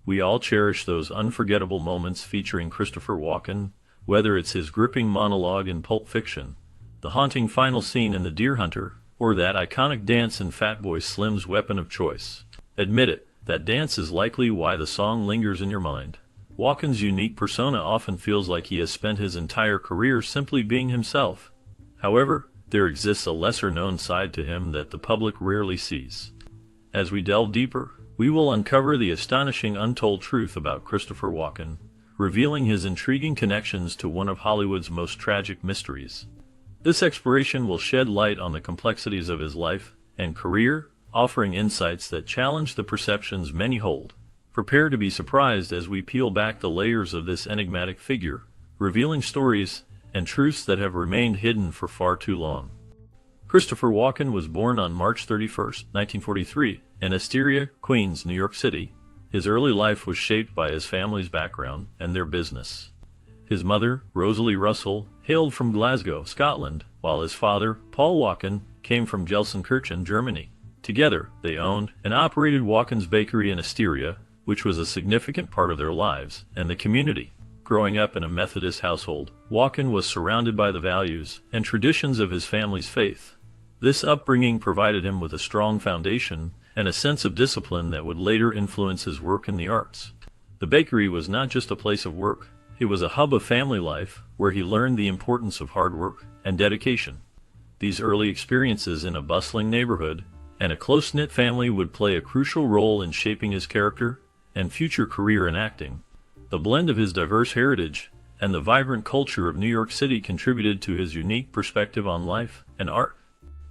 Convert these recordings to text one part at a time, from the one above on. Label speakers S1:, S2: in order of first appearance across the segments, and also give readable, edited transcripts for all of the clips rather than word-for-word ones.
S1: We all cherish those unforgettable moments featuring Christopher Walken, whether it's his gripping monologue in Pulp Fiction, the haunting final scene in The Deer Hunter, or that iconic dance in Fatboy Slim's Weapon of Choice. Admit it, that dance is likely why the song lingers in your mind. Walken's unique persona often feels like he has spent his entire career simply being himself. However, there exists a lesser-known side to him that the public rarely sees. As we delve deeper, we will uncover the astonishing untold truth about Christopher Walken, revealing his intriguing connections to one of Hollywood's most tragic mysteries. This exploration will shed light on the complexities of his life and career, offering insights that challenge the perceptions many hold. Prepare to be surprised as we peel back the layers of this enigmatic figure, revealing stories and truths that have remained hidden for far too long. Christopher Walken was born on March 31, 1943, in Astoria, Queens, New York City. His early life was shaped by his family's background and their business. His mother, Rosalie Russell, hailed from Glasgow, Scotland, while his father, Paul Walken, came from Gelsenkirchen, Germany. Together, they owned and operated Walken's Bakery in Astoria, which was a significant part of their lives and the community. Growing up in a Methodist household, Walken was surrounded by the values and traditions of his family's faith. This upbringing provided him with a strong foundation and a sense of discipline that would later influence his work in the arts. The bakery was not just a place of work, it was a hub of family life where he learned the importance of hard work and dedication. These early experiences in a bustling neighborhood and a close-knit family would play a crucial role in shaping his character and future career in acting. The blend of his diverse heritage and the vibrant culture of New York City contributed to his unique perspective on life and art.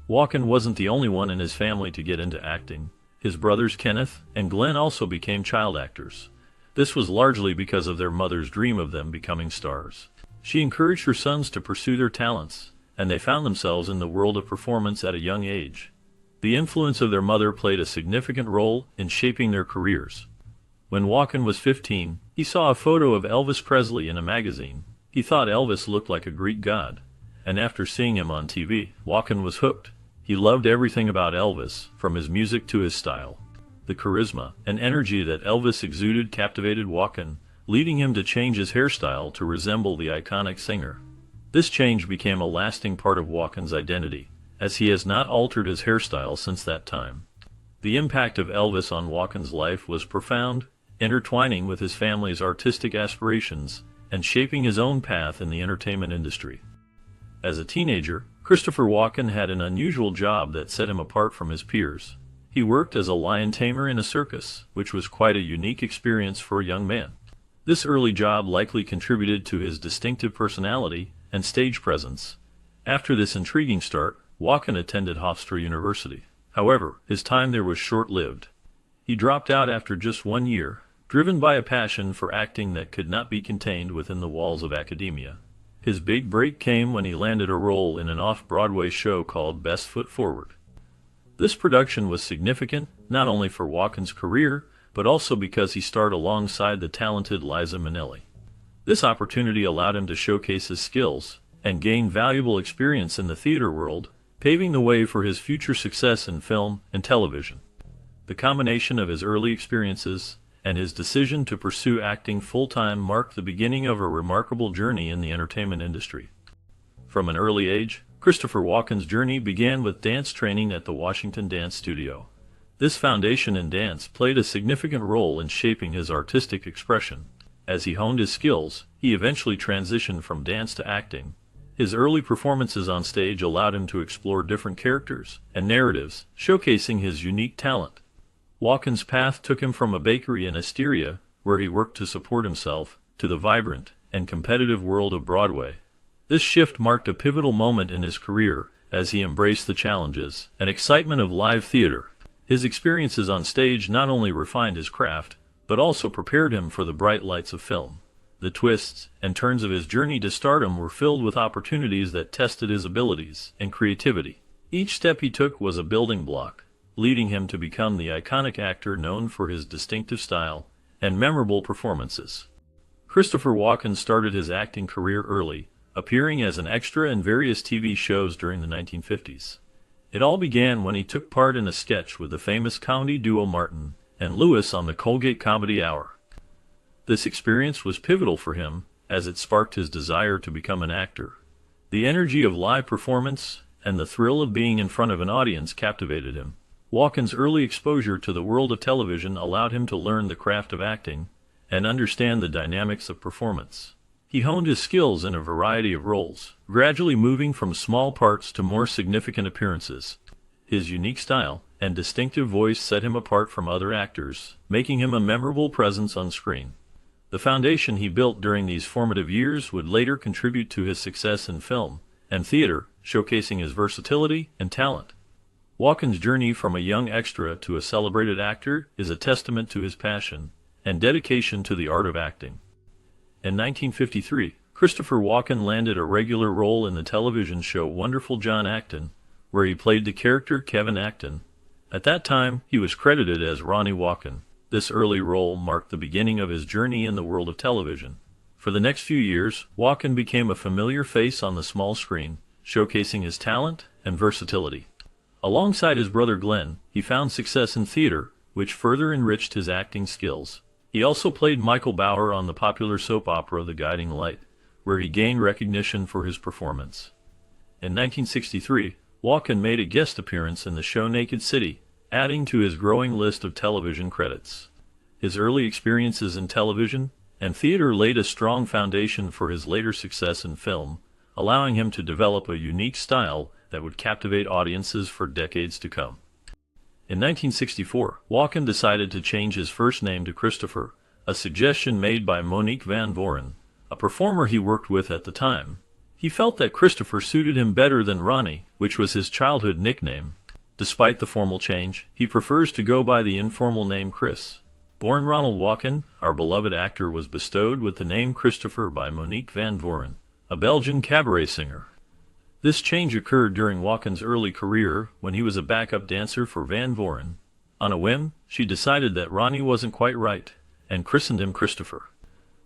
S1: Walken wasn't the only one in his family to get into acting. His brothers Kenneth and Glenn also became child actors. This was largely because of their mother's dream of them becoming stars. She encouraged her sons to pursue their talents, and they found themselves in the world of performance at a young age. The influence of their mother played a significant role in shaping their careers. When Walken was 15, he saw a photo of Elvis Presley in a magazine. He thought Elvis looked like a Greek god, and after seeing him on TV, Walken was hooked. He loved everything about Elvis, from his music to his style. The charisma and energy that Elvis exuded captivated Walken, leading him to change his hairstyle to resemble the iconic singer. This change became a lasting part of Walken's identity, as he has not altered his hairstyle since that time. The impact of Elvis on Walken's life was profound, intertwining with his family's artistic aspirations and shaping his own path in the entertainment industry. As a teenager, Christopher Walken had an unusual job that set him apart from his peers. He worked as a lion tamer in a circus, which was quite a unique experience for a young man. This early job likely contributed to his distinctive personality and stage presence. After this intriguing start, Walken attended Hofstra University. However, his time there was short-lived. He dropped out after just 1 year, driven by a passion for acting that could not be contained within the walls of academia. His big break came when he landed a role in an off-Broadway show called Best Foot Forward. This production was significant not only for Walken's career, but also because he starred alongside the talented Liza Minnelli. This opportunity allowed him to showcase his skills and gain valuable experience in the theater world, paving the way for his future success in film and television. The combination of his early experiences and his decision to pursue acting full-time marked the beginning of a remarkable journey in the entertainment industry. From an early age, Christopher Walken's journey began with dance training at the Washington Dance Studio. This foundation in dance played a significant role in shaping his artistic expression. As he honed his skills, he eventually transitioned from dance to acting. His early performances on stage allowed him to explore different characters and narratives, showcasing his unique talent. Walken's path took him from a bakery in Astoria, where he worked to support himself, to the vibrant and competitive world of Broadway. This shift marked a pivotal moment in his career as he embraced the challenges and excitement of live theater. His experiences on stage not only refined his craft, but also prepared him for the bright lights of film. The twists and turns of his journey to stardom were filled with opportunities that tested his abilities and creativity. Each step he took was a building block, leading him to become the iconic actor known for his distinctive style and memorable performances. Christopher Walken started his acting career early, appearing as an extra in various TV shows during the 1950s. It all began when he took part in a sketch with the famous comedy duo Martin and Lewis on the Colgate Comedy Hour. This experience was pivotal for him, as it sparked his desire to become an actor. The energy of live performance and the thrill of being in front of an audience captivated him. Walken's early exposure to the world of television allowed him to learn the craft of acting and understand the dynamics of performance. He honed his skills in a variety of roles, gradually moving from small parts to more significant appearances. His unique style and distinctive voice set him apart from other actors, making him a memorable presence on screen. The foundation he built during these formative years would later contribute to his success in film and theater, showcasing his versatility and talent. Walken's journey from a young extra to a celebrated actor is a testament to his passion and dedication to the art of acting. In 1953, Christopher Walken landed a regular role in the television show Wonderful John Acton, where he played the character Kevin Acton. At that time, he was credited as Ronnie Walken. This early role marked the beginning of his journey in the world of television. For the next few years, Walken became a familiar face on the small screen, showcasing his talent and versatility. Alongside his brother Glenn, he found success in theater, which further enriched his acting skills. He also played Michael Bauer on the popular soap opera The Guiding Light, where he gained recognition for his performance. In 1963, Walken made a guest appearance in the show Naked City, adding to his growing list of television credits. His early experiences in television and theater laid a strong foundation for his later success in film, allowing him to develop a unique style that would captivate audiences for decades to come. In 1964, Walken decided to change his first name to Christopher, a suggestion made by Monique Van Voren, a performer he worked with at the time. He felt that Christopher suited him better than Ronnie, which was his childhood nickname. Despite the formal change, he prefers to go by the informal name Chris. Born Ronald Walken, our beloved actor was bestowed with the name Christopher by Monique Van Voren, a Belgian cabaret singer. This change occurred during Walken's early career when he was a backup dancer for Van Voren. On a whim, she decided that Ronnie wasn't quite right, and christened him Christopher.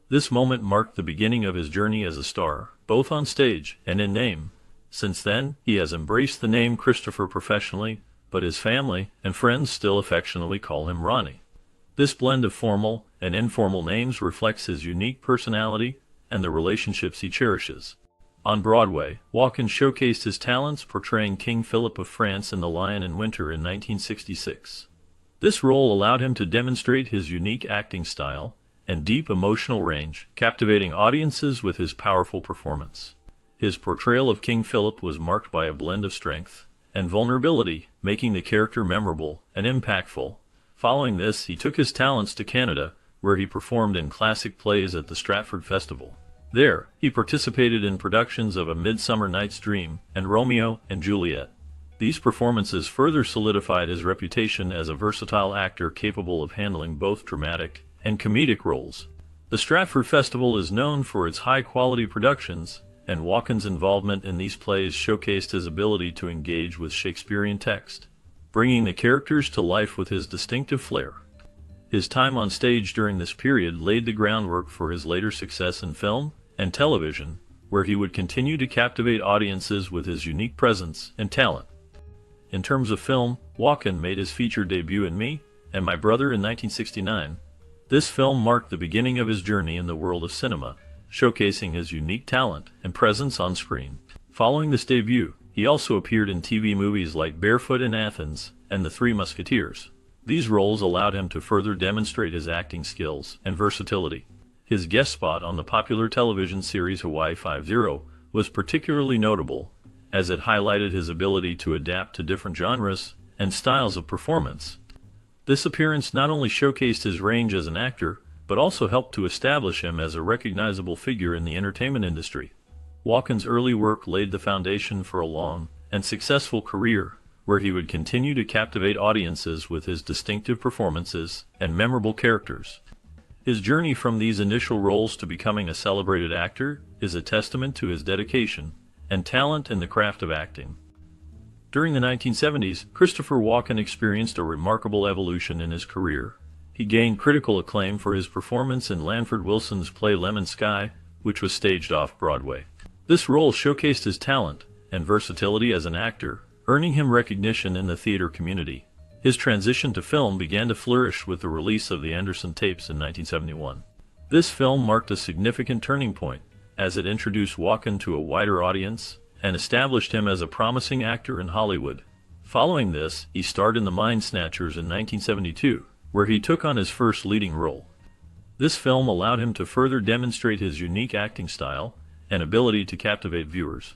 S1: This moment marked the beginning of his journey as a star, both on stage and in name. Since then, he has embraced the name Christopher professionally, but his family and friends still affectionately call him Ronnie. This blend of formal and informal names reflects his unique personality and the relationships he cherishes. On Broadway, Walken showcased his talents portraying King Philip of France in The Lion in Winter in 1966. This role allowed him to demonstrate his unique acting style and deep emotional range, captivating audiences with his powerful performance. His portrayal of King Philip was marked by a blend of strength and vulnerability, making the character memorable and impactful. Following this, he took his talents to Canada, where he performed in classic plays at the Stratford Festival. There, he participated in productions of A Midsummer Night's Dream and Romeo and Juliet. These performances further solidified his reputation as a versatile actor capable of handling both dramatic and comedic roles. The Stratford Festival is known for its high-quality productions, and Walken's involvement in these plays showcased his ability to engage with Shakespearean text, bringing the characters to life with his distinctive flair. His time on stage during this period laid the groundwork for his later success in film and television, where he would continue to captivate audiences with his unique presence and talent. In terms of film, Walken made his feature debut in Me and My Brother in 1969. This film marked the beginning of his journey in the world of cinema, showcasing his unique talent and presence on screen. Following this debut, he also appeared in TV movies like Barefoot in Athens and The Three Musketeers. These roles allowed him to further demonstrate his acting skills and versatility. His guest spot on the popular television series Hawaii Five-0 was particularly notable, as it highlighted his ability to adapt to different genres and styles of performance. This appearance not only showcased his range as an actor, but also helped to establish him as a recognizable figure in the entertainment industry. Walken's early work laid the foundation for a long and successful career, where he would continue to captivate audiences with his distinctive performances and memorable characters. His journey from these initial roles to becoming a celebrated actor is a testament to his dedication and talent in the craft of acting. During the 1970s, Christopher Walken experienced a remarkable evolution in his career. He gained critical acclaim for his performance in Lanford Wilson's play Lemon Sky, which was staged off-Broadway. This role showcased his talent and versatility as an actor, earning him recognition in the theater community. His transition to film began to flourish with the release of the Anderson tapes in 1971. This film marked a significant turning point, as it introduced Walken to a wider audience and established him as a promising actor in Hollywood. Following this, he starred in The Mind Snatchers in 1972, where he took on his first leading role. This film allowed him to further demonstrate his unique acting style and ability to captivate viewers.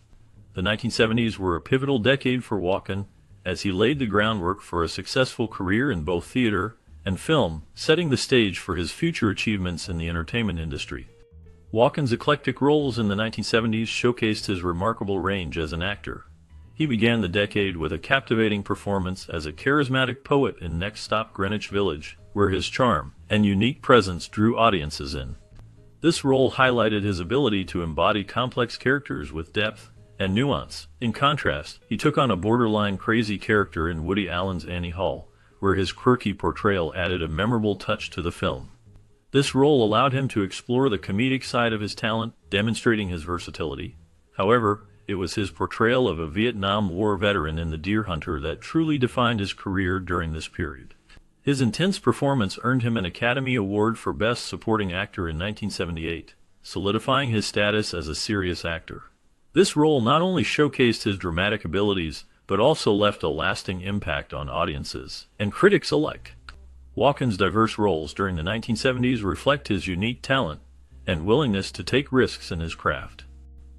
S1: The 1970s were a pivotal decade for Walken, as he laid the groundwork for a successful career in both theater and film, setting the stage for his future achievements in the entertainment industry. Walken's eclectic roles in the 1970s showcased his remarkable range as an actor. He began the decade with a captivating performance as a charismatic poet in Next Stop Greenwich Village, where his charm and unique presence drew audiences in. This role highlighted his ability to embody complex characters with depth and nuance. In contrast, he took on a borderline crazy character in Woody Allen's Annie Hall, where his quirky portrayal added a memorable touch to the film. This role allowed him to explore the comedic side of his talent, demonstrating his versatility. However, it was his portrayal of a Vietnam War veteran in The Deer Hunter that truly defined his career during this period. His intense performance earned him an Academy Award for Best Supporting Actor in 1978, solidifying his status as a serious actor. This role not only showcased his dramatic abilities, but also left a lasting impact on audiences and critics alike. Walken's diverse roles during the 1970s reflect his unique talent and willingness to take risks in his craft.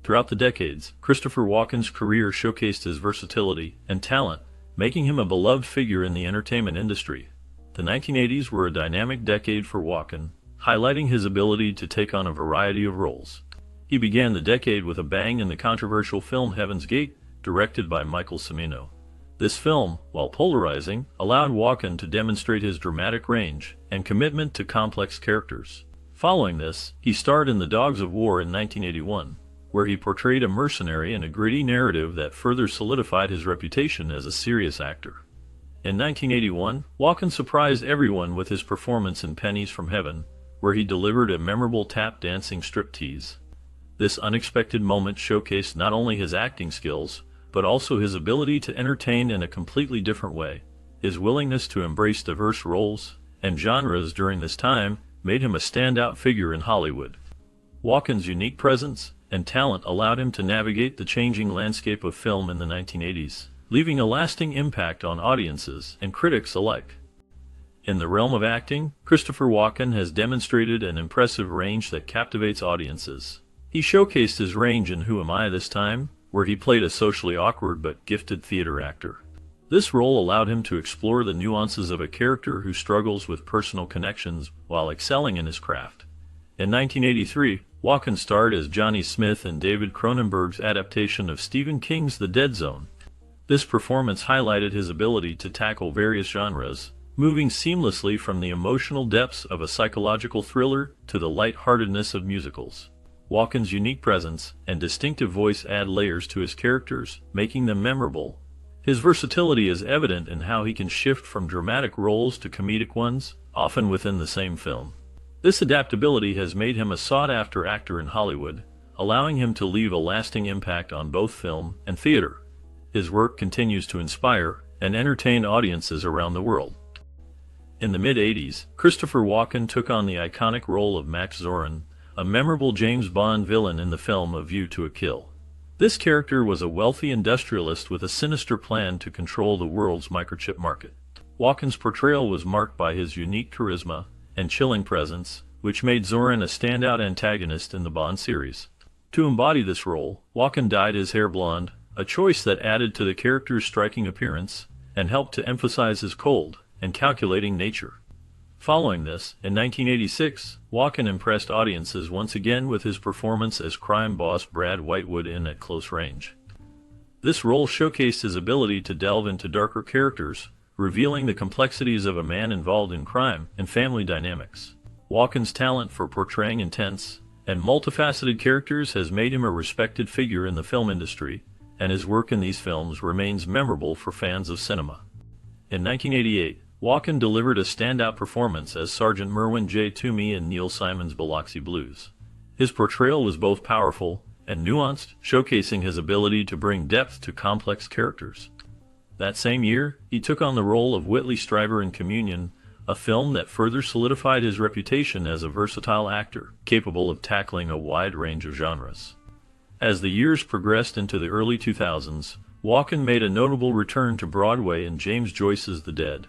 S1: Throughout the decades, Christopher Walken's career showcased his versatility and talent, making him a beloved figure in the entertainment industry. The 1980s were a dynamic decade for Walken, highlighting his ability to take on a variety of roles. He began the decade with a bang in the controversial film Heaven's Gate, directed by Michael Cimino. This film, while polarizing, allowed Walken to demonstrate his dramatic range and commitment to complex characters. Following this, he starred in The Dogs of War in 1981, where he portrayed a mercenary in a gritty narrative that further solidified his reputation as a serious actor. In 1981, Walken surprised everyone with his performance in Pennies from Heaven, where he delivered a memorable tap-dancing striptease. This unexpected moment showcased not only his acting skills, but also his ability to entertain in a completely different way. His willingness to embrace diverse roles and genres during this time made him a standout figure in Hollywood. Walken's unique presence and talent allowed him to navigate the changing landscape of film in the 1980s, leaving a lasting impact on audiences and critics alike. In the realm of acting, Christopher Walken has demonstrated an impressive range that captivates audiences. He showcased his range in Who Am I This Time?, where he played a socially awkward but gifted theater actor. This role allowed him to explore the nuances of a character who struggles with personal connections while excelling in his craft. In 1983, Walken starred as Johnny Smith in David Cronenberg's adaptation of Stephen King's The Dead Zone. This performance highlighted his ability to tackle various genres, moving seamlessly from the emotional depths of a psychological thriller to the lightheartedness of musicals. Walken's unique presence and distinctive voice add layers to his characters, making them memorable. His versatility is evident in how he can shift from dramatic roles to comedic ones, often within the same film. This adaptability has made him a sought-after actor in Hollywood, allowing him to leave a lasting impact on both film and theater. His work continues to inspire and entertain audiences around the world. In the mid-80s, Christopher Walken took on the iconic role of Max Zorin, a memorable James Bond villain in the film A View to a Kill. This character was a wealthy industrialist with a sinister plan to control the world's microchip market. Walken's portrayal was marked by his unique charisma and chilling presence, which made Zorin a standout antagonist in the Bond series. To embody this role, Walken dyed his hair blonde, a choice that added to the character's striking appearance and helped to emphasize his cold and calculating nature. Following this, in 1986, Walken impressed audiences once again with his performance as crime boss Brad Whitewood in At Close Range. This role showcased his ability to delve into darker characters, revealing the complexities of a man involved in crime and family dynamics. Walken's talent for portraying intense and multifaceted characters has made him a respected figure in the film industry, and his work in these films remains memorable for fans of cinema. In 1988, Walken delivered a standout performance as Sergeant Merwin J. Toomey in Neil Simon's Biloxi Blues. His portrayal was both powerful and nuanced, showcasing his ability to bring depth to complex characters. That same year, he took on the role of Whitley Strieber in Communion, a film that further solidified his reputation as a versatile actor, capable of tackling a wide range of genres. As the years progressed into the early 2000s, Walken made a notable return to Broadway in James Joyce's The Dead.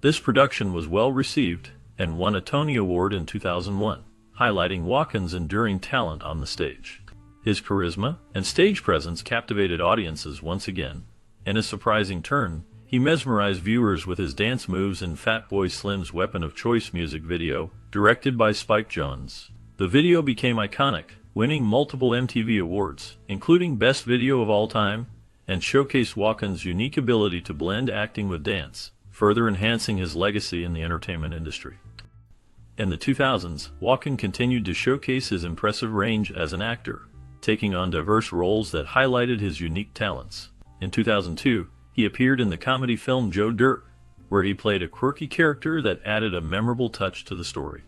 S1: This production was well received and won a Tony Award in 2001, highlighting Walken's enduring talent on the stage. His charisma and stage presence captivated audiences once again. In a surprising turn, he mesmerized viewers with his dance moves in Fatboy Slim's Weapon of Choice music video, directed by Spike Jonze. The video became iconic, winning multiple MTV awards, including Best Video of All Time, and showcased Walken's unique ability to blend acting with dance, further enhancing his legacy in the entertainment industry. In the 2000s, Walken continued to showcase his impressive range as an actor, taking on diverse roles that highlighted his unique talents. In 2002, he appeared in the comedy film Joe Dirt, where he played a quirky character that added a memorable touch to the story.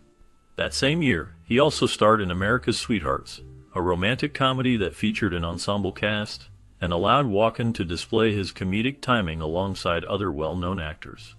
S1: That same year, he also starred in America's Sweethearts, a romantic comedy that featured an ensemble cast and allowed Walken to display his comedic timing alongside other well-known actors.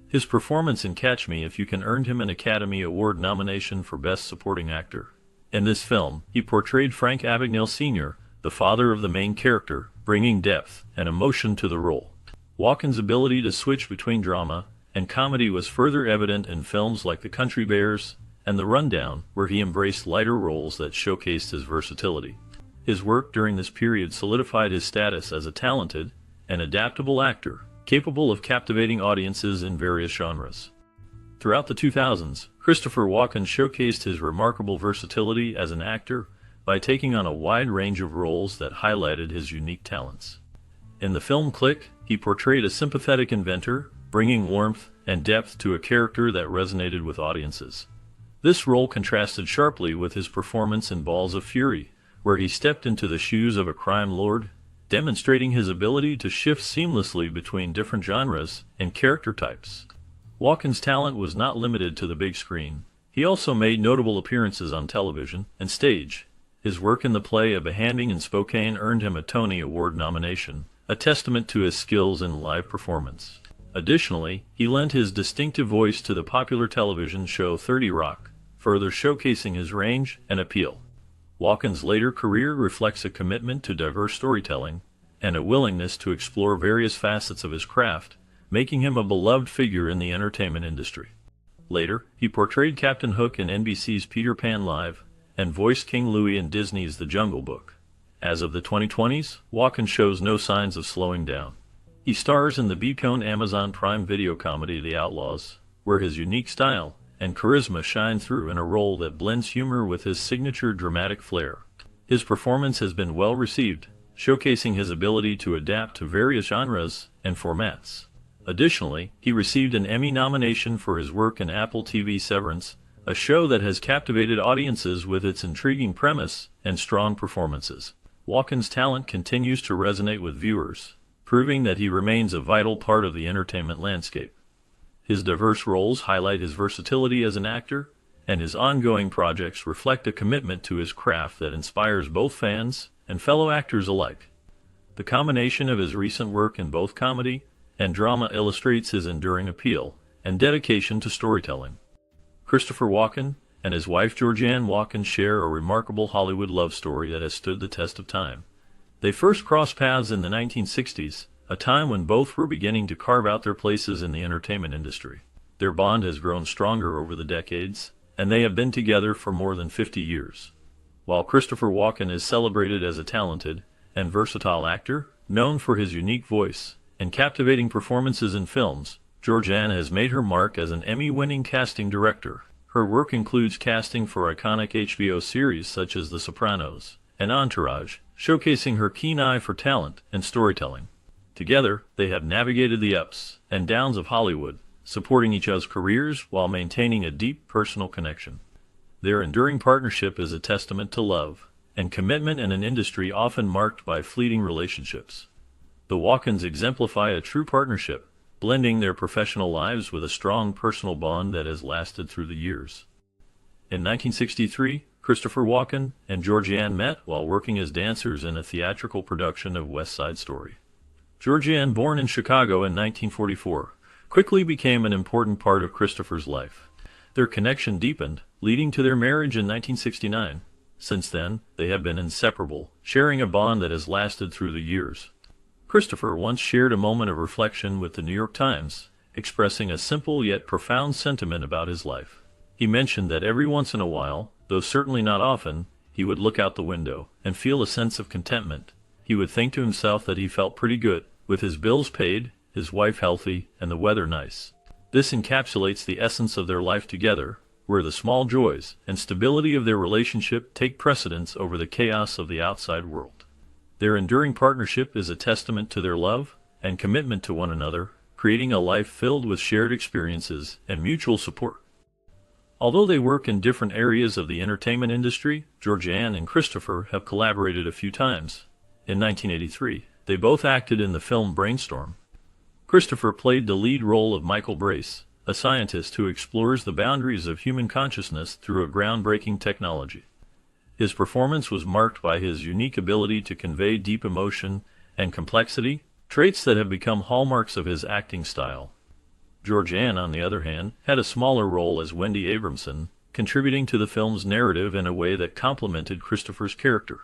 S1: His performance in Catch Me If You Can earned him an Academy Award nomination for Best Supporting Actor. In this film, he portrayed Frank Abagnale Sr., the father of the main character, bringing depth and emotion to the role. Walken's ability to switch between drama and comedy was further evident in films like The Country Bears and The Rundown, where he embraced lighter roles that showcased his versatility. His work during this period solidified his status as a talented and adaptable actor, capable of captivating audiences in various genres. Throughout the 2000s, Christopher Walken showcased his remarkable versatility as an actor by taking on a wide range of roles that highlighted his unique talents. In the film Click, he portrayed a sympathetic inventor, bringing warmth and depth to a character that resonated with audiences. This role contrasted sharply with his performance in Balls of Fury, where he stepped into the shoes of a crime lord, demonstrating his ability to shift seamlessly between different genres and character types. Walken's talent was not limited to the big screen. He also made notable appearances on television and stage. His work in the play A Behanding in Spokane earned him a Tony Award nomination, a testament to his skills in live performance. Additionally, he lent his distinctive voice to the popular television show 30 Rock, further showcasing his range and appeal. Walken's later career reflects a commitment to diverse storytelling and a willingness to explore various facets of his craft, making him a beloved figure in the entertainment industry. Later, he portrayed Captain Hook in NBC's Peter Pan Live and voiced King Louie in Disney's The Jungle Book. As of the 2020s, Walken shows no signs of slowing down. He stars in the beacon Amazon Prime Video comedy The Outlaws, where his unique style and charisma shine through in a role that blends humor with his signature dramatic flair. His performance has been well received, showcasing his ability to adapt to various genres and formats. Additionally, he received an Emmy nomination for his work in Apple TV Severance, a show that has captivated audiences with its intriguing premise and strong performances. Walken's talent continues to resonate with viewers, proving that he remains a vital part of the entertainment landscape. His diverse roles highlight his versatility as an actor, and his ongoing projects reflect a commitment to his craft that inspires both fans and fellow actors alike. The combination of his recent work in both comedy and drama illustrates his enduring appeal and dedication to storytelling. Christopher Walken and his wife Georgianne Walken share a remarkable Hollywood love story that has stood the test of time. They first crossed paths in the 1960s, a time when both were beginning to carve out their places in the entertainment industry. Their bond has grown stronger over the decades, and they have been together for more than 50 years. While Christopher Walken is celebrated as a talented and versatile actor, known for his unique voice and captivating performances in films, Georgianne has made her mark as an Emmy-winning casting director. Her work includes casting for iconic HBO series such as The Sopranos and Entourage, showcasing her keen eye for talent and storytelling. Together, they have navigated the ups and downs of Hollywood, supporting each other's careers while maintaining a deep personal connection. Their enduring partnership is a testament to love and commitment in an industry often marked by fleeting relationships. The Walkens exemplify a true partnership, blending their professional lives with a strong personal bond that has lasted through the years. In 1963, Christopher Walken and Georgianne met while working as dancers in a theatrical production of West Side Story. Georgianne, born in Chicago in 1944, quickly became an important part of Christopher's life. Their connection deepened, leading to their marriage in 1969. Since then, they have been inseparable, sharing a bond that has lasted through the years. Christopher once shared a moment of reflection with the New York Times, expressing a simple yet profound sentiment about his life. He mentioned that every once in a while, though certainly not often, he would look out the window and feel a sense of contentment. He would think to himself that he felt pretty good, with his bills paid, his wife healthy, and the weather nice. This encapsulates the essence of their life together, where the small joys and stability of their relationship take precedence over the chaos of the outside world. Their enduring partnership is a testament to their love and commitment to one another, creating a life filled with shared experiences and mutual support. Although they work in different areas of the entertainment industry, Georgianne and Christopher have collaborated a few times. In 1983, they both acted in the film Brainstorm. Christopher played the lead role of Michael Brace, a scientist who explores the boundaries of human consciousness through a groundbreaking technology. His performance was marked by his unique ability to convey deep emotion and complexity, traits that have become hallmarks of his acting style. Georgianne, on the other hand, had a smaller role as Wendy Abramson, contributing to the film's narrative in a way that complemented Christopher's character.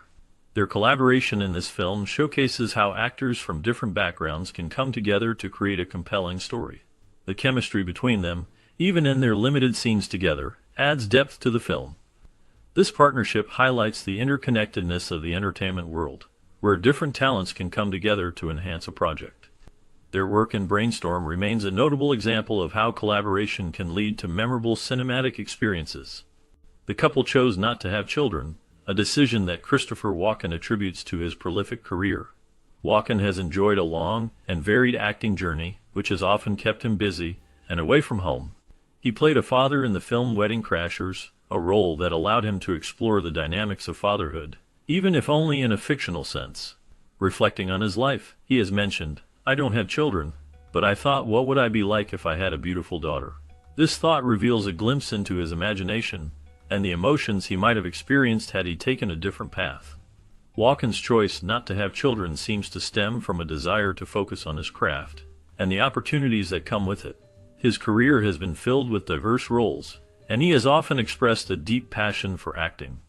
S1: Their collaboration in this film showcases how actors from different backgrounds can come together to create a compelling story. The chemistry between them, even in their limited scenes together, adds depth to the film. This partnership highlights the interconnectedness of the entertainment world, where different talents can come together to enhance a project. Their work in Brainstorm remains a notable example of how collaboration can lead to memorable cinematic experiences. The couple chose not to have children, a decision that Christopher Walken attributes to his prolific career. Walken has enjoyed a long and varied acting journey, which has often kept him busy and away from home. He played a father in the film Wedding Crashers, a role that allowed him to explore the dynamics of fatherhood, even if only in a fictional sense. Reflecting on his life, he has mentioned, "I don't have children, but I thought, what would I be like if I had a beautiful daughter?" This thought reveals a glimpse into his imagination and the emotions he might have experienced had he taken a different path. Walken's choice not to have children seems to stem from a desire to focus on his craft and the opportunities that come with it. His career has been filled with diverse roles, and he has often expressed a deep passion for acting.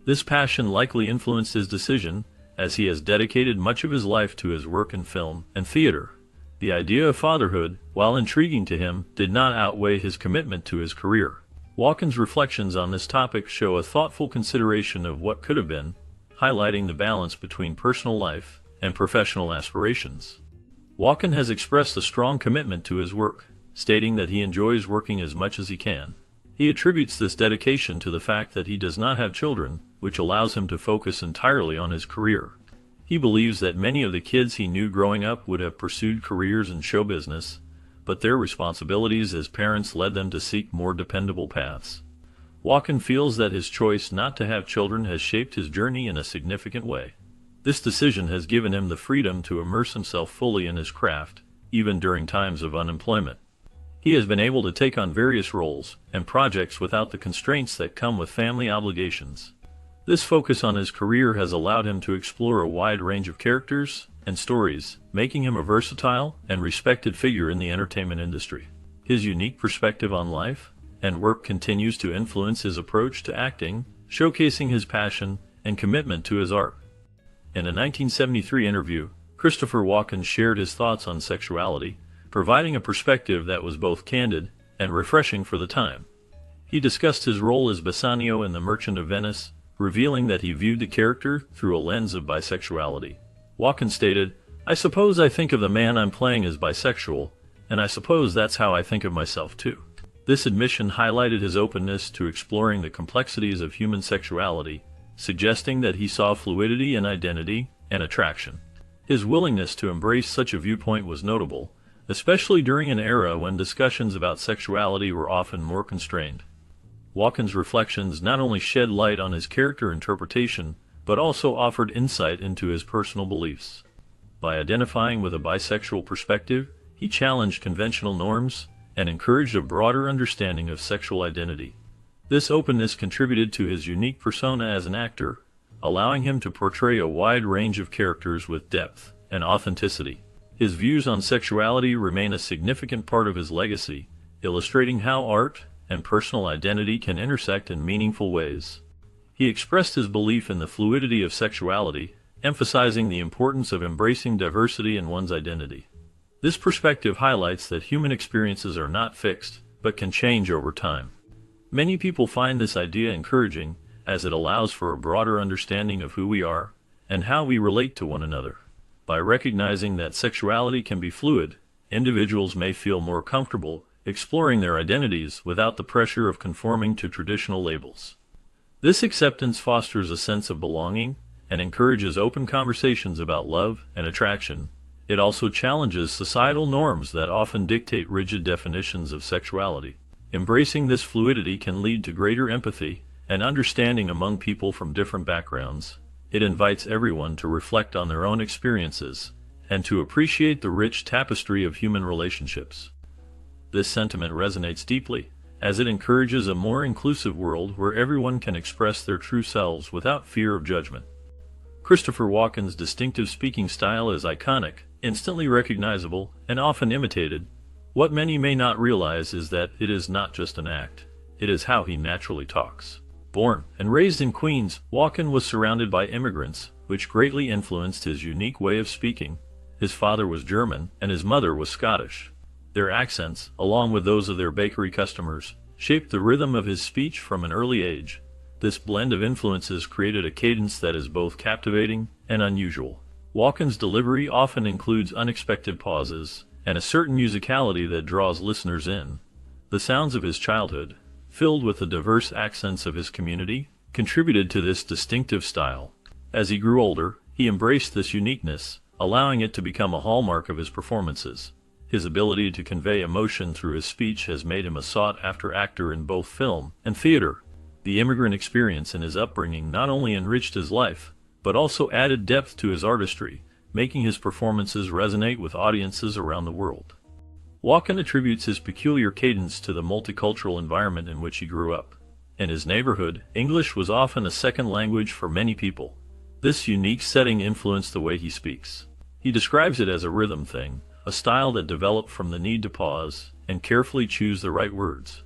S1: This passion likely influenced his decision, as he has dedicated much of his life to his work in film and theater. The idea of fatherhood, while intriguing to him, did not outweigh his commitment to his career. Walken's reflections on this topic show a thoughtful consideration of what could have been, highlighting the balance between personal life and professional aspirations. Walken has expressed a strong commitment to his work, stating that he enjoys working as much as he can. He attributes this dedication to the fact that he does not have children, which allows him to focus entirely on his career. He believes that many of the kids he knew growing up would have pursued careers in show business, but their responsibilities as parents led them to seek more dependable paths. Walken feels that his choice not to have children has shaped his journey in a significant way. This decision has given him the freedom to immerse himself fully in his craft, even during times of unemployment. He has been able to take on various roles and projects without the constraints that come with family obligations. This focus on his career has allowed him to explore a wide range of characters and stories, making him a versatile and respected figure in the entertainment industry. His unique perspective on life and work continues to influence his approach to acting, showcasing his passion and commitment to his art. In a 1973 interview, Christopher Walken shared his thoughts on sexuality, providing a perspective that was both candid and refreshing for the time. He discussed his role as Bassanio in The Merchant of Venice, revealing that he viewed the character through a lens of bisexuality. Walken stated, "I suppose I think of the man I'm playing as bisexual, and I suppose that's how I think of myself too." This admission highlighted his openness to exploring the complexities of human sexuality, suggesting that he saw fluidity in identity and attraction. His willingness to embrace such a viewpoint was notable, especially during an era when discussions about sexuality were often more constrained. Walken's reflections not only shed light on his character interpretation, but also offered insight into his personal beliefs. By identifying with a bisexual perspective, he challenged conventional norms and encouraged a broader understanding of sexual identity. This openness contributed to his unique persona as an actor, allowing him to portray a wide range of characters with depth and authenticity. His views on sexuality remain a significant part of his legacy, illustrating how art and personal identity can intersect in meaningful ways. He expressed his belief in the fluidity of sexuality, emphasizing the importance of embracing diversity in one's identity. This perspective highlights that human experiences are not fixed, but can change over time. Many people find this idea encouraging, as it allows for a broader understanding of who we are and how we relate to one another. By recognizing that sexuality can be fluid, individuals may feel more comfortable exploring their identities without the pressure of conforming to traditional labels. This acceptance fosters a sense of belonging and encourages open conversations about love and attraction. It also challenges societal norms that often dictate rigid definitions of sexuality. Embracing this fluidity can lead to greater empathy and understanding among people from different backgrounds. It invites everyone to reflect on their own experiences and to appreciate the rich tapestry of human relationships. This sentiment resonates deeply, as it encourages a more inclusive world where everyone can express their true selves without fear of judgment. Christopher Walken's distinctive speaking style is iconic, instantly recognizable, and often imitated. What many may not realize is that it is not just an act. It is how he naturally talks. Born and raised in Queens, Walken was surrounded by immigrants, which greatly influenced his unique way of speaking. His father was German, and his mother was Scottish. Their accents, along with those of their bakery customers, shaped the rhythm of his speech from an early age. This blend of influences created a cadence that is both captivating and unusual. Walken's delivery often includes unexpected pauses and a certain musicality that draws listeners in. The sounds of his childhood, filled with the diverse accents of his community, contributed to this distinctive style. As he grew older, he embraced this uniqueness, allowing it to become a hallmark of his performances. His ability to convey emotion through his speech has made him a sought-after actor in both film and theater. The immigrant experience and his upbringing not only enriched his life, but also added depth to his artistry, making his performances resonate with audiences around the world. Walken attributes his peculiar cadence to the multicultural environment in which he grew up. In his neighborhood, English was often a second language for many people. This unique setting influenced the way he speaks. He describes it as a rhythm thing, a style that developed from the need to pause and carefully choose the right words.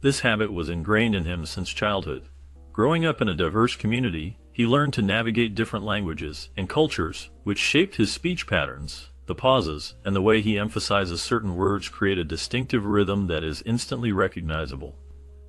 S1: This habit was ingrained in him since childhood. Growing up in a diverse community, he learned to navigate different languages and cultures, which shaped his speech patterns. The pauses and the way he emphasizes certain words create a distinctive rhythm that is instantly recognizable.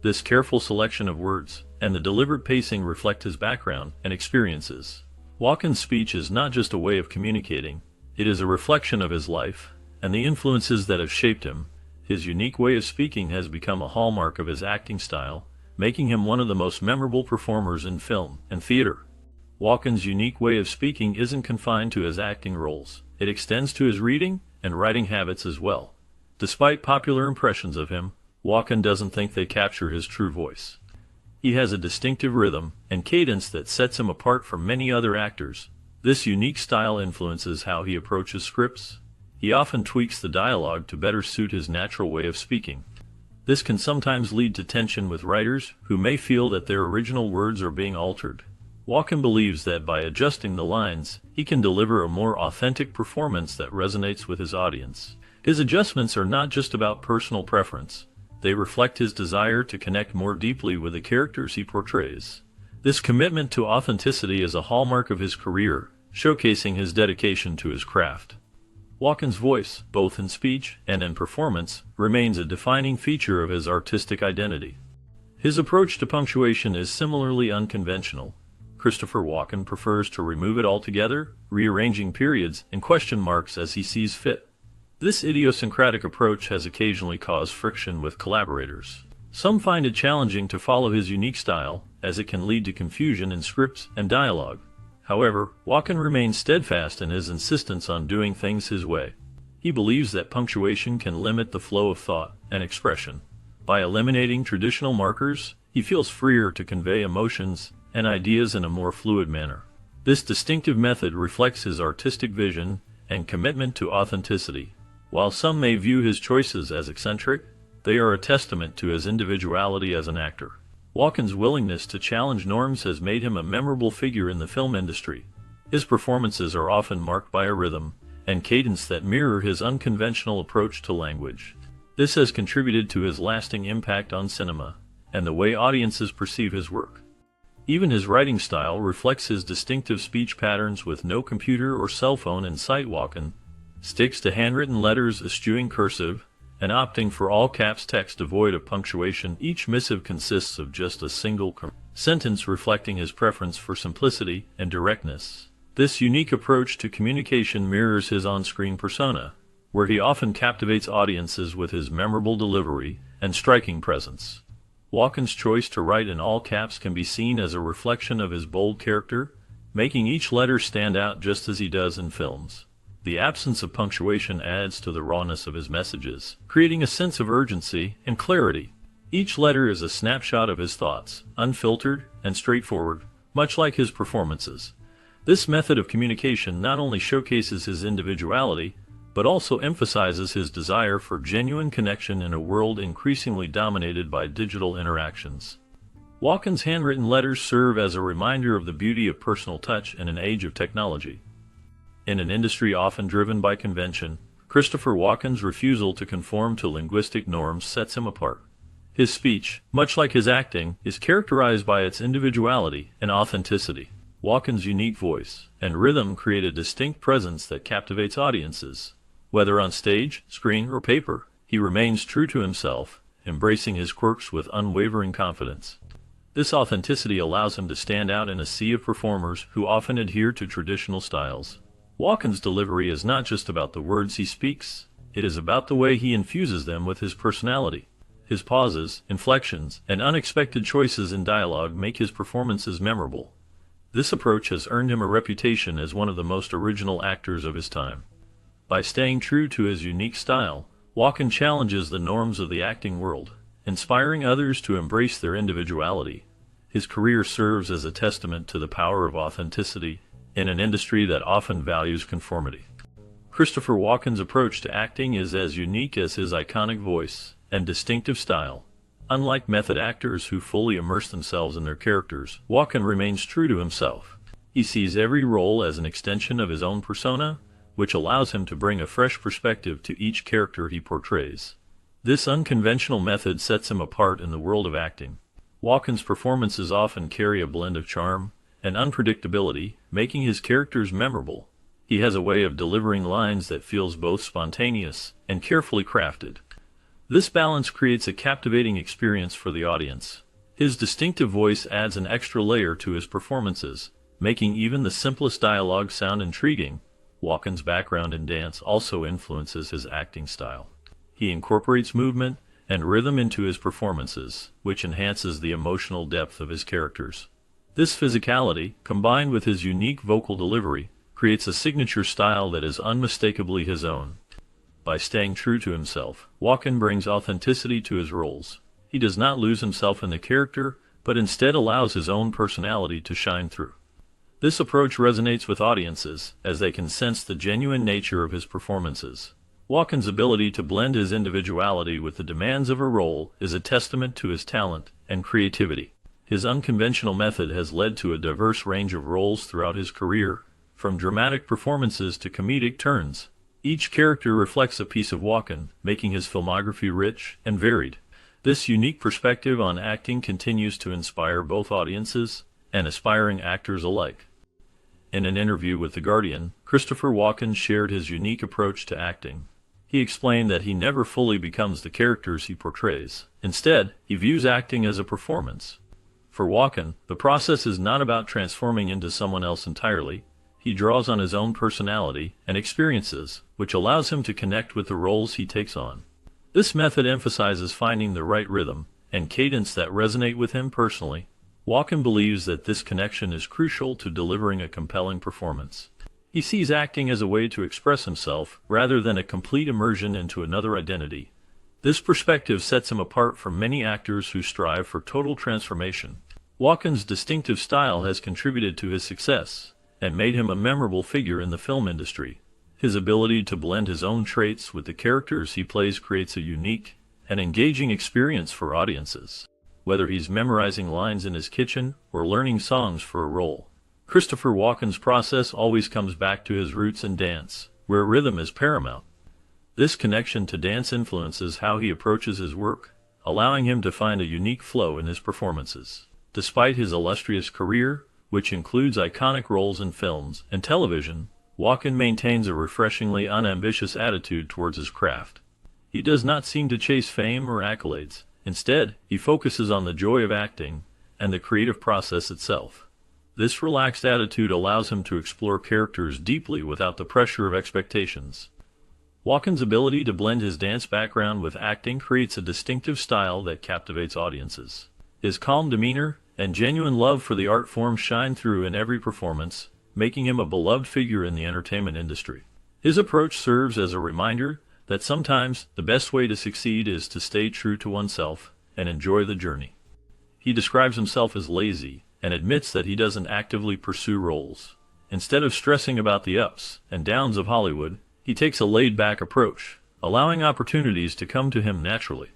S1: This careful selection of words and the deliberate pacing reflect his background and experiences. Walken's speech is not just a way of communicating, it is a reflection of his life and the influences that have shaped him. His unique way of speaking has become a hallmark of his acting style, making him one of the most memorable performers in film and theater. Walken's unique way of speaking isn't confined to his acting roles. It extends to his reading and writing habits as well. Despite popular impressions of him, Walken doesn't think they capture his true voice. He has a distinctive rhythm and cadence that sets him apart from many other actors. This unique style influences how he approaches scripts. He often tweaks the dialogue to better suit his natural way of speaking. This can sometimes lead to tension with writers who may feel that their original words are being altered. Walken believes that by adjusting the lines, he can deliver a more authentic performance that resonates with his audience. His adjustments are not just about personal preference. They reflect his desire to connect more deeply with the characters he portrays. This commitment to authenticity is a hallmark of his career, showcasing his dedication to his craft. Walken's voice, both in speech and in performance, remains a defining feature of his artistic identity. His approach to punctuation is similarly unconventional. Christopher Walken prefers to remove it altogether, rearranging periods and question marks as he sees fit. This idiosyncratic approach has occasionally caused friction with collaborators. Some find it challenging to follow his unique style, as it can lead to confusion in scripts and dialogue. However, Walken remains steadfast in his insistence on doing things his way. He believes that punctuation can limit the flow of thought and expression. By eliminating traditional markers, he feels freer to convey emotions and ideas in a more fluid manner. This distinctive method reflects his artistic vision and commitment to authenticity. While some may view his choices as eccentric, they are a testament to his individuality as an actor. Walken's willingness to challenge norms has made him a memorable figure in the film industry. His performances are often marked by a rhythm and cadence that mirror his unconventional approach to language. This has contributed to his lasting impact on cinema and the way audiences perceive his work. Even his writing style reflects his distinctive speech patterns with no computer or cell phone in sight. Walken sticks to handwritten letters, eschewing cursive, and opting for all caps text devoid of punctuation. Each missive consists of just a single sentence reflecting his preference for simplicity and directness. This unique approach to communication mirrors his on-screen persona, where he often captivates audiences with his memorable delivery and striking presence. Walken's choice to write in all caps can be seen as a reflection of his bold character, making each letter stand out just as he does in films. The absence of punctuation adds to the rawness of his messages, creating a sense of urgency and clarity. Each letter is a snapshot of his thoughts, unfiltered and straightforward, much like his performances. This method of communication not only showcases his individuality, but also emphasizes his desire for genuine connection in a world increasingly dominated by digital interactions. Walken's handwritten letters serve as a reminder of the beauty of personal touch in an age of technology. In an industry often driven by convention, Christopher Walken's refusal to conform to linguistic norms sets him apart. His speech, much like his acting, is characterized by its individuality and authenticity. Walken's unique voice and rhythm create a distinct presence that captivates audiences. Whether on stage, screen, or paper, he remains true to himself, embracing his quirks with unwavering confidence. This authenticity allows him to stand out in a sea of performers who often adhere to traditional styles. Walken's delivery is not just about the words he speaks, it is about the way he infuses them with his personality. His pauses, inflections, and unexpected choices in dialogue make his performances memorable. This approach has earned him a reputation as one of the most original actors of his time. By staying true to his unique style, Walken challenges the norms of the acting world, inspiring others to embrace their individuality. His career serves as a testament to the power of authenticity in an industry that often values conformity. Christopher Walken's approach to acting is as unique as his iconic voice and distinctive style. Unlike method actors who fully immerse themselves in their characters, Walken remains true to himself. He sees every role as an extension of his own persona, which allows him to bring a fresh perspective to each character he portrays. This unconventional method sets him apart in the world of acting. Walken's performances often carry a blend of charm and unpredictability, making his characters memorable. He has a way of delivering lines that feels both spontaneous and carefully crafted. This balance creates a captivating experience for the audience. His distinctive voice adds an extra layer to his performances, making even the simplest dialogue sound intriguing. Walken's background in dance also influences his acting style. He incorporates movement and rhythm into his performances, which enhances the emotional depth of his characters. This physicality, combined with his unique vocal delivery, creates a signature style that is unmistakably his own. By staying true to himself, Walken brings authenticity to his roles. He does not lose himself in the character, but instead allows his own personality to shine through. This approach resonates with audiences, as they can sense the genuine nature of his performances. Walken's ability to blend his individuality with the demands of a role is a testament to his talent and creativity. His unconventional method has led to a diverse range of roles throughout his career, from dramatic performances to comedic turns. Each character reflects a piece of Walken, making his filmography rich and varied. This unique perspective on acting continues to inspire both audiences and aspiring actors alike. In an interview with The Guardian, Christopher Walken shared his unique approach to acting. He explained that he never fully becomes the characters he portrays. Instead, he views acting as a performance. For Walken, the process is not about transforming into someone else entirely. He draws on his own personality and experiences, which allows him to connect with the roles he takes on. This method emphasizes finding the right rhythm and cadence that resonate with him personally. Walken believes that this connection is crucial to delivering a compelling performance. He sees acting as a way to express himself, rather than a complete immersion into another identity. This perspective sets him apart from many actors who strive for total transformation. Walken's distinctive style has contributed to his success, and made him a memorable figure in the film industry. His ability to blend his own traits with the characters he plays creates a unique and engaging experience for audiences. Whether he's memorizing lines in his kitchen or learning songs for a role, Christopher Walken's process always comes back to his roots in dance, where rhythm is paramount. This connection to dance influences how he approaches his work, allowing him to find a unique flow in his performances. Despite his illustrious career, which includes iconic roles in films and television, Walken maintains a refreshingly unambitious attitude towards his craft. He does not seem to chase fame or accolades. Instead, he focuses on the joy of acting and the creative process itself. This relaxed attitude allows him to explore characters deeply without the pressure of expectations. Walken's ability to blend his dance background with acting creates a distinctive style that captivates audiences. His calm demeanor and genuine love for the art form shine through in every performance, making him a beloved figure in the entertainment industry. His approach serves as a reminder that sometimes the best way to succeed is to stay true to oneself and enjoy the journey. He describes himself as lazy and admits that he doesn't actively pursue roles. Instead of stressing about the ups and downs of Hollywood, he takes a laid-back approach, allowing opportunities to come to him naturally.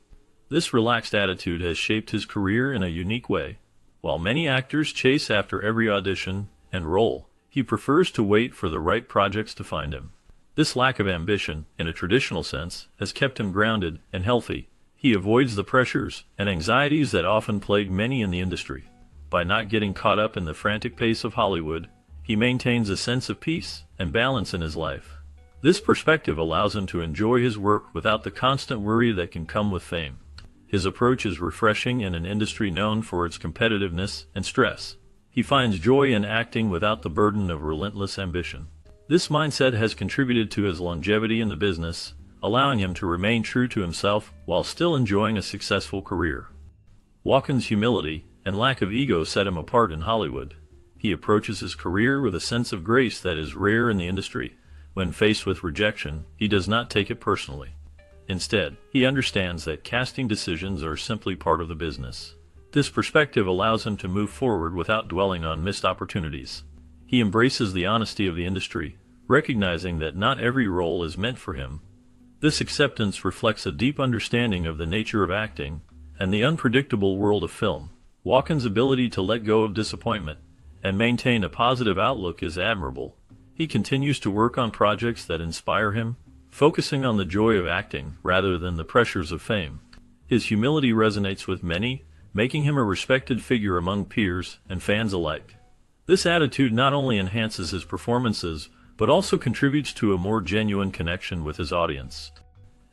S1: This relaxed attitude has shaped his career in a unique way. While many actors chase after every audition and role, he prefers to wait for the right projects to find him. This lack of ambition, in a traditional sense, has kept him grounded and healthy. He avoids the pressures and anxieties that often plague many in the industry. By not getting caught up in the frantic pace of Hollywood, he maintains a sense of peace and balance in his life. This perspective allows him to enjoy his work without the constant worry that can come with fame. His approach is refreshing in an industry known for its competitiveness and stress. He finds joy in acting without the burden of relentless ambition. This mindset has contributed to his longevity in the business, allowing him to remain true to himself while still enjoying a successful career. Walken's humility and lack of ego set him apart in Hollywood. He approaches his career with a sense of grace that is rare in the industry. When faced with rejection, he does not take it personally. Instead, he understands that casting decisions are simply part of the business. This perspective allows him to move forward without dwelling on missed opportunities. He embraces the honesty of the industry, recognizing that not every role is meant for him. This acceptance reflects a deep understanding of the nature of acting and the unpredictable world of film. Walken's ability to let go of disappointment and maintain a positive outlook is admirable. He continues to work on projects that inspire him, focusing on the joy of acting rather than the pressures of fame. His humility resonates with many, making him a respected figure among peers and fans alike. This attitude not only enhances his performances, but also contributes to a more genuine connection with his audience.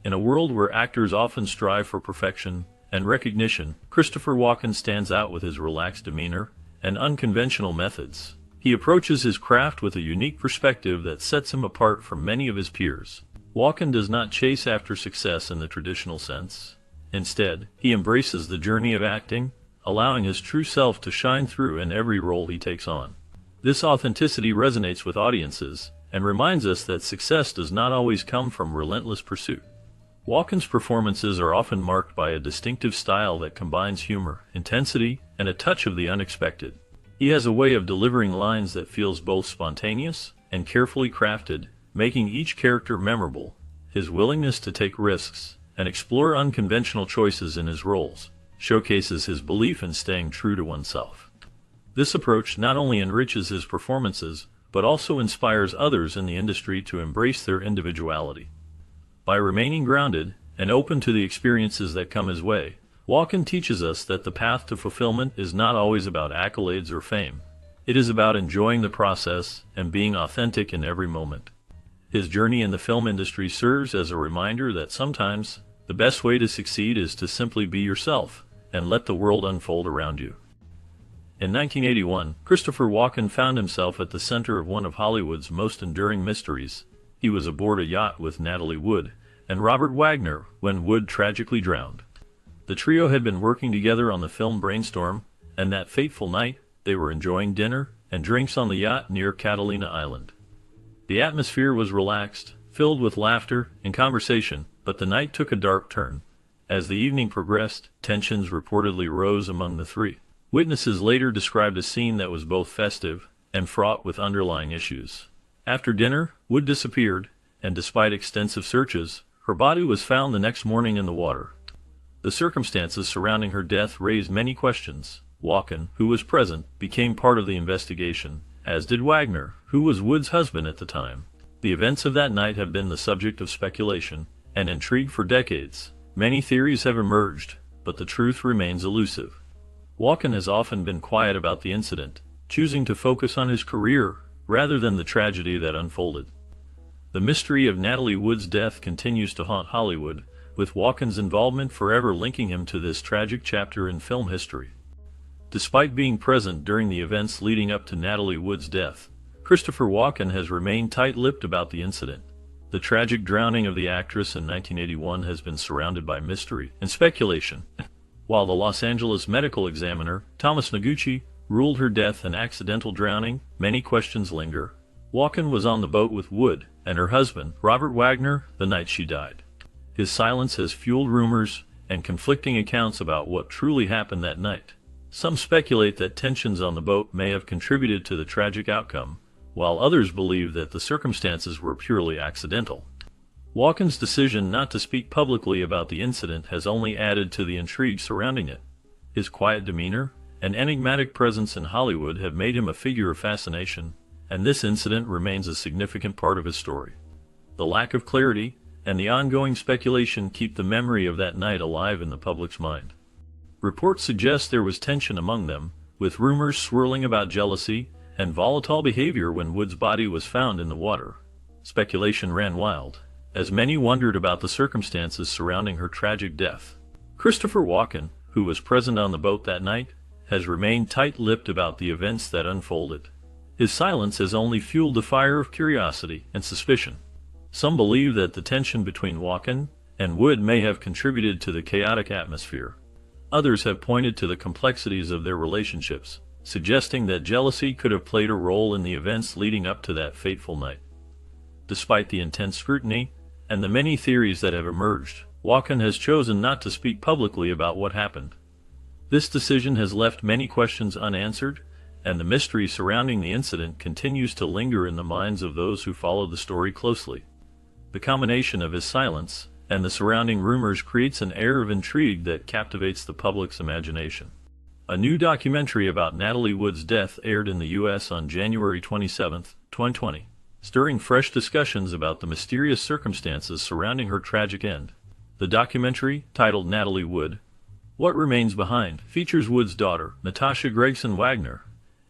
S1: In a world where actors often strive for perfection and recognition, Christopher Walken stands out with his relaxed demeanor and unconventional methods. He approaches his craft with a unique perspective that sets him apart from many of his peers. Walken does not chase after success in the traditional sense. Instead, he embraces the journey of acting, allowing his true self to shine through in every role he takes on. This authenticity resonates with audiences and reminds us that success does not always come from relentless pursuit. Walken's performances are often marked by a distinctive style that combines humor, intensity, and a touch of the unexpected. He has a way of delivering lines that feels both spontaneous and carefully crafted, making each character memorable. His willingness to take risks and explore unconventional choices in his roles showcases his belief in staying true to oneself. This approach not only enriches his performances, but also inspires others in the industry to embrace their individuality. By remaining grounded and open to the experiences that come his way, Walken teaches us that the path to fulfillment is not always about accolades or fame. It is about enjoying the process and being authentic in every moment. His journey in the film industry serves as a reminder that sometimes the best way to succeed is to simply be yourself and let the world unfold around you. In 1981, Christopher Walken found himself at the center of one of Hollywood's most enduring mysteries. He was aboard a yacht with Natalie Wood and Robert Wagner when Wood tragically drowned. The trio had been working together on the film Brainstorm, and that fateful night, they were enjoying dinner and drinks on the yacht near Catalina Island. The atmosphere was relaxed, filled with laughter and conversation, but the night took a dark turn. As the evening progressed, tensions reportedly rose among the three. Witnesses later described a scene that was both festive and fraught with underlying issues. After dinner, Wood disappeared, and despite extensive searches, her body was found the next morning in the water. The circumstances surrounding her death raised many questions. Walken, who was present, became part of the investigation, as did Wagner, who was Wood's husband at the time. The events of that night have been the subject of speculation and intrigue for decades. Many theories have emerged, but the truth remains elusive. Walken has often been quiet about the incident, choosing to focus on his career rather than the tragedy that unfolded. The mystery of Natalie Wood's death continues to haunt Hollywood, with Walken's involvement forever linking him to this tragic chapter in film history. Despite being present during the events leading up to Natalie Wood's death, Christopher Walken has remained tight-lipped about the incident. The tragic drowning of the actress in 1981 has been surrounded by mystery and speculation. While the Los Angeles medical examiner, Thomas Noguchi, ruled her death an accidental drowning, many questions linger. Walken was on the boat with Wood and her husband, Robert Wagner, the night she died. His silence has fueled rumors and conflicting accounts about what truly happened that night. Some speculate that tensions on the boat may have contributed to the tragic outcome, while others believe that the circumstances were purely accidental. Walken's decision not to speak publicly about the incident has only added to the intrigue surrounding it. His quiet demeanor and enigmatic presence in Hollywood have made him a figure of fascination, and this incident remains a significant part of his story. The lack of clarity and the ongoing speculation keep the memory of that night alive in the public's mind. Reports suggest there was tension among them, with rumors swirling about jealousy and volatile behavior when Wood's body was found in the water. Speculation ran wild, as many wondered about the circumstances surrounding her tragic death. Christopher Walken, who was present on the boat that night, has remained tight-lipped about the events that unfolded. His silence has only fueled the fire of curiosity and suspicion. Some believe that the tension between Walken and Wood may have contributed to the chaotic atmosphere. Others have pointed to the complexities of their relationships, suggesting that jealousy could have played a role in the events leading up to that fateful night. Despite the intense scrutiny and the many theories that have emerged, Walken has chosen not to speak publicly about what happened. This decision has left many questions unanswered, and the mystery surrounding the incident continues to linger in the minds of those who follow the story closely. The combination of his silence and the surrounding rumors creates an air of intrigue that captivates the public's imagination. A new documentary about Natalie Wood's death aired in the U.S. on January 27, 2020, stirring fresh discussions about the mysterious circumstances surrounding her tragic end. The documentary, titled Natalie Wood: What Remains Behind, features Wood's daughter, Natasha Gregson Wagner.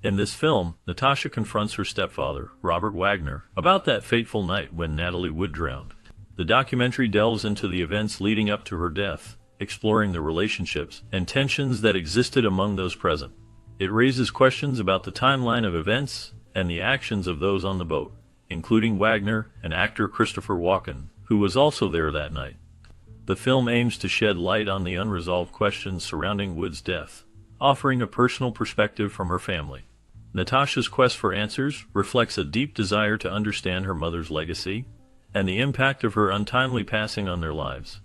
S1: In this film, Natasha confronts her stepfather, Robert Wagner, about that fateful night when Natalie Wood drowned. The documentary delves into the events leading up to her death, exploring the relationships and tensions that existed among those present. It raises questions about the timeline of events and the actions of those on the boat, including Wagner and actor Christopher Walken, who was also there that night. The film aims to shed light on the unresolved questions surrounding Wood's death, offering a personal perspective from her family. Natasha's quest for answers reflects a deep desire to understand her mother's legacy and the impact of her untimely passing on their lives.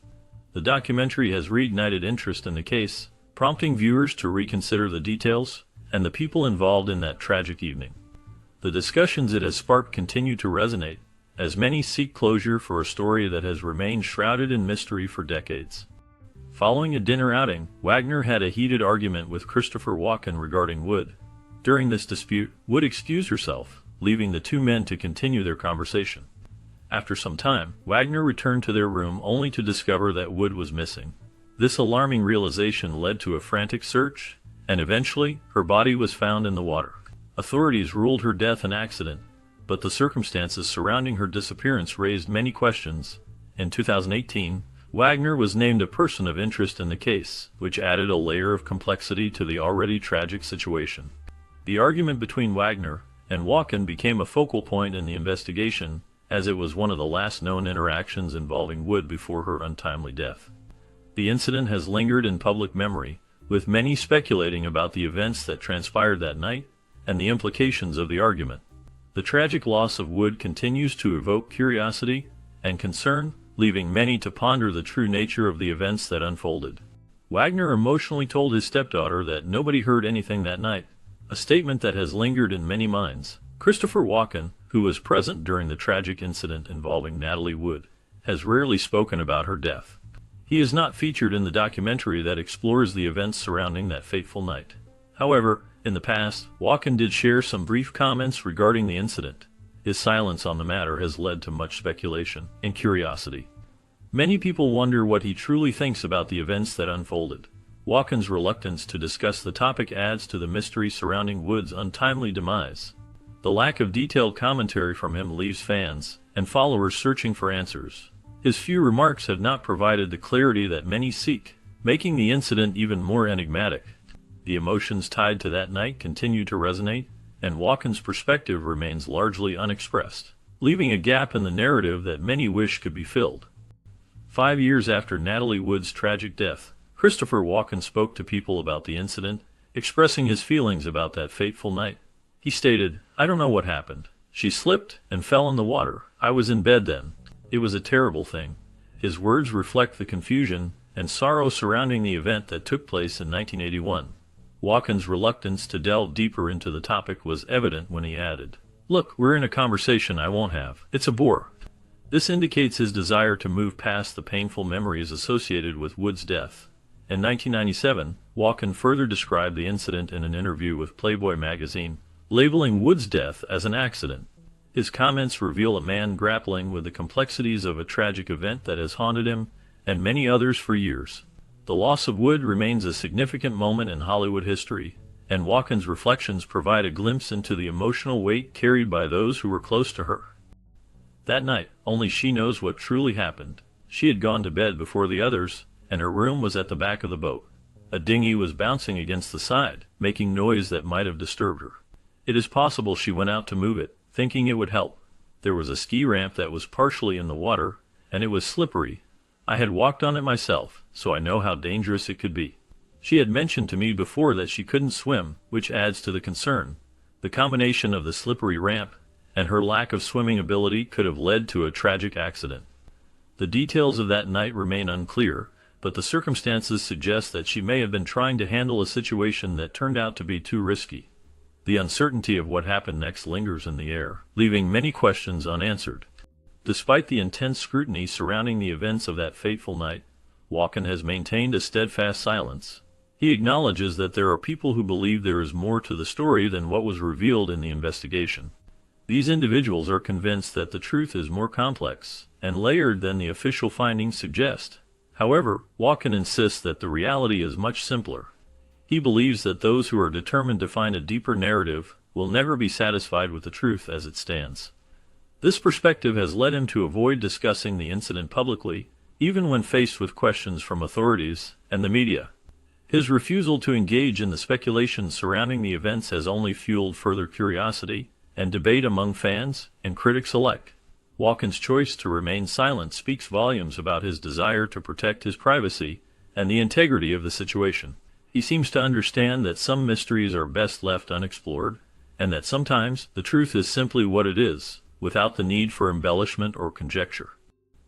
S1: The documentary has reignited interest in the case, prompting viewers to reconsider the details and the people involved in that tragic evening. The discussions it has sparked continue to resonate, as many seek closure for a story that has remained shrouded in mystery for decades. Following a dinner outing, Wagner had a heated argument with Christopher Walken regarding Wood. During this dispute, Wood excused herself, leaving the two men to continue their conversation. After some time, Wagner returned to their room only to discover that Wood was missing. This alarming realization led to a frantic search, and eventually, her body was found in the water. Authorities ruled her death an accident, but the circumstances surrounding her disappearance raised many questions. In 2018, Wagner was named a person of interest in the case, which added a layer of complexity to the already tragic situation. The argument between Wagner and Walken became a focal point in the investigation, as it was one of the last known interactions involving Wood before her untimely death. The incident has lingered in public memory, with many speculating about the events that transpired that night and the implications of the argument. The tragic loss of Wood continues to evoke curiosity and concern, leaving many to ponder the true nature of the events that unfolded. Wagner emotionally told his stepdaughter that nobody heard anything that night, a statement that has lingered in many minds. Christopher Walken, who was present during the tragic incident involving Natalie Wood, has rarely spoken about her death. He is not featured in the documentary that explores the events surrounding that fateful night. However, in the past, Walken did share some brief comments regarding the incident. His silence on the matter has led to much speculation and curiosity. Many people wonder what he truly thinks about the events that unfolded. Walken's reluctance to discuss the topic adds to the mystery surrounding Wood's untimely demise. The lack of detailed commentary from him leaves fans and followers searching for answers. His few remarks have not provided the clarity that many seek, making the incident even more enigmatic. The emotions tied to that night continue to resonate, and Walken's perspective remains largely unexpressed, leaving a gap in the narrative that many wish could be filled. 5 years after Natalie Wood's tragic death, Christopher Walken spoke to people about the incident, expressing his feelings about that fateful night. He stated, "I don't know what happened. She slipped and fell in the water. I was in bed then. It was a terrible thing." His words reflect the confusion and sorrow surrounding the event that took place in 1981. Walken's reluctance to delve deeper into the topic was evident when he added, "Look, we're in a conversation I won't have. It's a bore." This indicates his desire to move past the painful memories associated with Wood's death. In 1997, Walken further described the incident in an interview with Playboy magazine, labeling Wood's death as an accident. His comments reveal a man grappling with the complexities of a tragic event that has haunted him and many others for years. The loss of Wood remains a significant moment in Hollywood history, and Walken's reflections provide a glimpse into the emotional weight carried by those who were close to her. That night, only she knows what truly happened. She had gone to bed before the others, and her room was at the back of the boat. A dinghy was bouncing against the side, making noise that might have disturbed her. It is possible she went out to move it, thinking it would help. There was a ski ramp that was partially in the water, and it was slippery. I had walked on it myself, so I know how dangerous it could be. She had mentioned to me before that she couldn't swim, which adds to the concern. The combination of the slippery ramp and her lack of swimming ability could have led to a tragic accident. The details of that night remain unclear, but the circumstances suggest that she may have been trying to handle a situation that turned out to be too risky. The uncertainty of what happened next lingers in the air, leaving many questions unanswered. Despite the intense scrutiny surrounding the events of that fateful night, Walken has maintained a steadfast silence. He acknowledges that there are people who believe there is more to the story than what was revealed in the investigation. These individuals are convinced that the truth is more complex and layered than the official findings suggest. However, Walken insists that the reality is much simpler. He believes that those who are determined to find a deeper narrative will never be satisfied with the truth as it stands. This perspective has led him to avoid discussing the incident publicly, even when faced with questions from authorities and the media. His refusal to engage in the speculation surrounding the events has only fueled further curiosity and debate among fans and critics alike. Walken's choice to remain silent speaks volumes about his desire to protect his privacy and the integrity of the situation. He seems to understand that some mysteries are best left unexplored, and that sometimes the truth is simply what it is, without the need for embellishment or conjecture.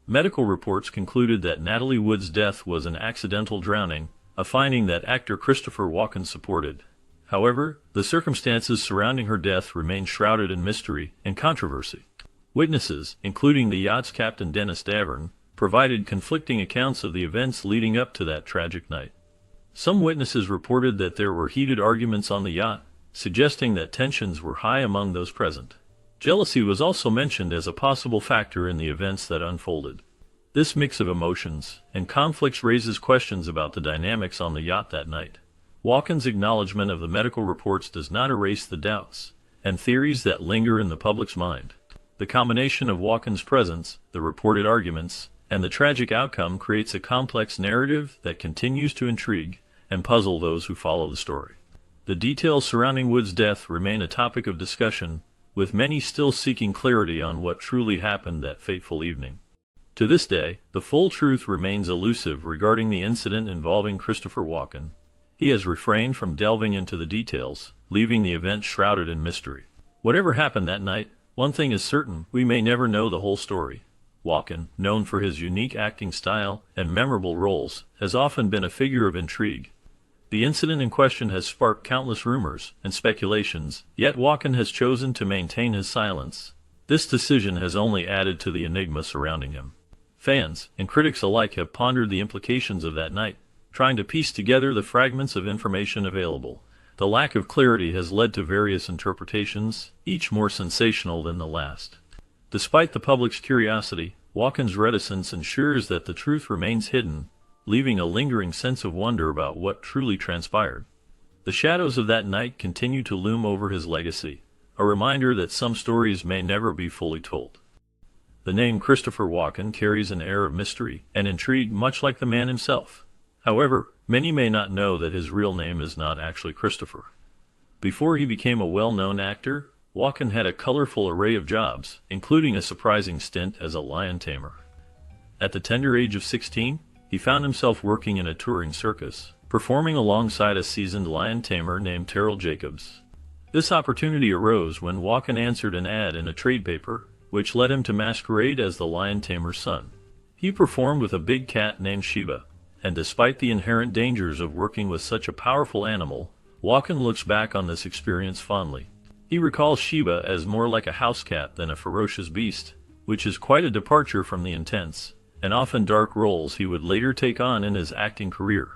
S1: Medical reports concluded that Natalie Wood's death was an accidental drowning, a finding that actor Christopher Walken supported. However, the circumstances surrounding her death remain shrouded in mystery and controversy. Witnesses, including the yacht's captain Dennis Davern, provided conflicting accounts of the events leading up to that tragic night. Some witnesses reported that there were heated arguments on the yacht, suggesting that tensions were high among those present. Jealousy was also mentioned as a possible factor in the events that unfolded. This mix of emotions and conflicts raises questions about the dynamics on the yacht that night. Walken's acknowledgement of the medical reports does not erase the doubts and theories that linger in the public's mind. The combination of Walken's presence, the reported arguments, and the tragic outcome creates a complex narrative that continues to intrigue and puzzle those who follow the story. The details surrounding Wood's death remain a topic of discussion, with many still seeking clarity on what truly happened that fateful evening. To this day, the full truth remains elusive regarding the incident involving Christopher Walken. He has refrained from delving into the details, leaving the event shrouded in mystery. Whatever happened that night, one thing is certain: we may never know the whole story. Walken, known for his unique acting style and memorable roles, has often been a figure of intrigue. The incident in question has sparked countless rumors and speculations, yet Walken has chosen to maintain his silence. This decision has only added to the enigma surrounding him. Fans and critics alike have pondered the implications of that night, trying to piece together the fragments of information available. The lack of clarity has led to various interpretations, each more sensational than the last. Despite the public's curiosity, Walken's reticence ensures that the truth remains hidden, leaving a lingering sense of wonder about what truly transpired. The shadows of that night continue to loom over his legacy, a reminder that some stories may never be fully told. The name Christopher Walken carries an air of mystery and intrigue, much like the man himself. However, many may not know that his real name is not actually Christopher. Before he became a well-known actor, Walken had a colorful array of jobs, including a surprising stint as a lion tamer. At the tender age of 16, he found himself working in a touring circus, performing alongside a seasoned lion tamer named Terrell Jacobs. This opportunity arose when Walken answered an ad in a trade paper, which led him to masquerade as the lion tamer's son. He performed with a big cat named Sheba, and despite the inherent dangers of working with such a powerful animal, Walken looks back on this experience fondly. He recalls Sheba as more like a house cat than a ferocious beast, which is quite a departure from the intense and often dark roles he would later take on in his acting career.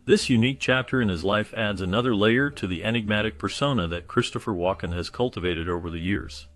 S1: This unique chapter in his life adds another layer to the enigmatic persona that Christopher Walken has cultivated over the years.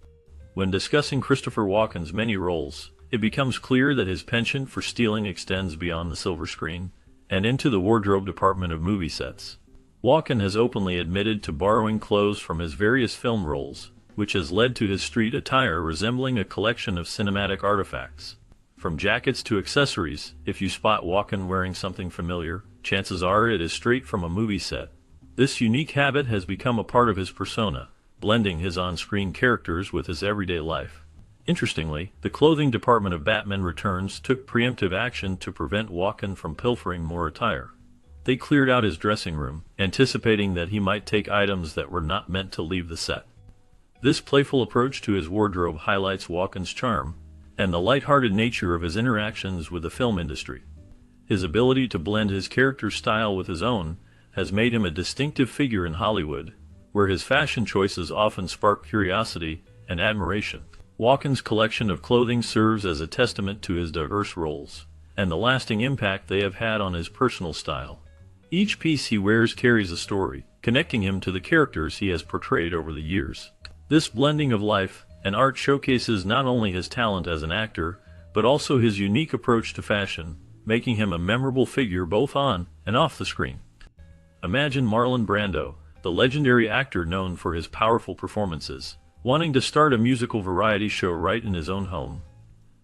S1: When discussing Christopher Walken's many roles, it becomes clear that his penchant for stealing extends beyond the silver screen and into the wardrobe department of movie sets. Walken has openly admitted to borrowing clothes from his various film roles, which has led to his street attire resembling a collection of cinematic artifacts. From jackets to accessories, if you spot Walken wearing something familiar, chances are it is straight from a movie set. This unique habit has become a part of his persona, blending his on-screen characters with his everyday life. Interestingly, the clothing department of Batman Returns took preemptive action to prevent Walken from pilfering more attire. They cleared out his dressing room, anticipating that he might take items that were not meant to leave the set. This playful approach to his wardrobe highlights Walken's charm and the light-hearted nature of his interactions with the film industry. His ability to blend his character's style with his own has made him a distinctive figure in Hollywood, where his fashion choices often spark curiosity and admiration. Walken's collection of clothing serves as a testament to his diverse roles and the lasting impact they have had on his personal style. Each piece he wears carries a story, connecting him to the characters he has portrayed over the years. This blending of life and art showcases not only his talent as an actor, but also his unique approach to fashion, making him a memorable figure both on and off the screen. Imagine Marlon Brando, the legendary actor known for his powerful performances, wanting to start a musical variety show right in his own home.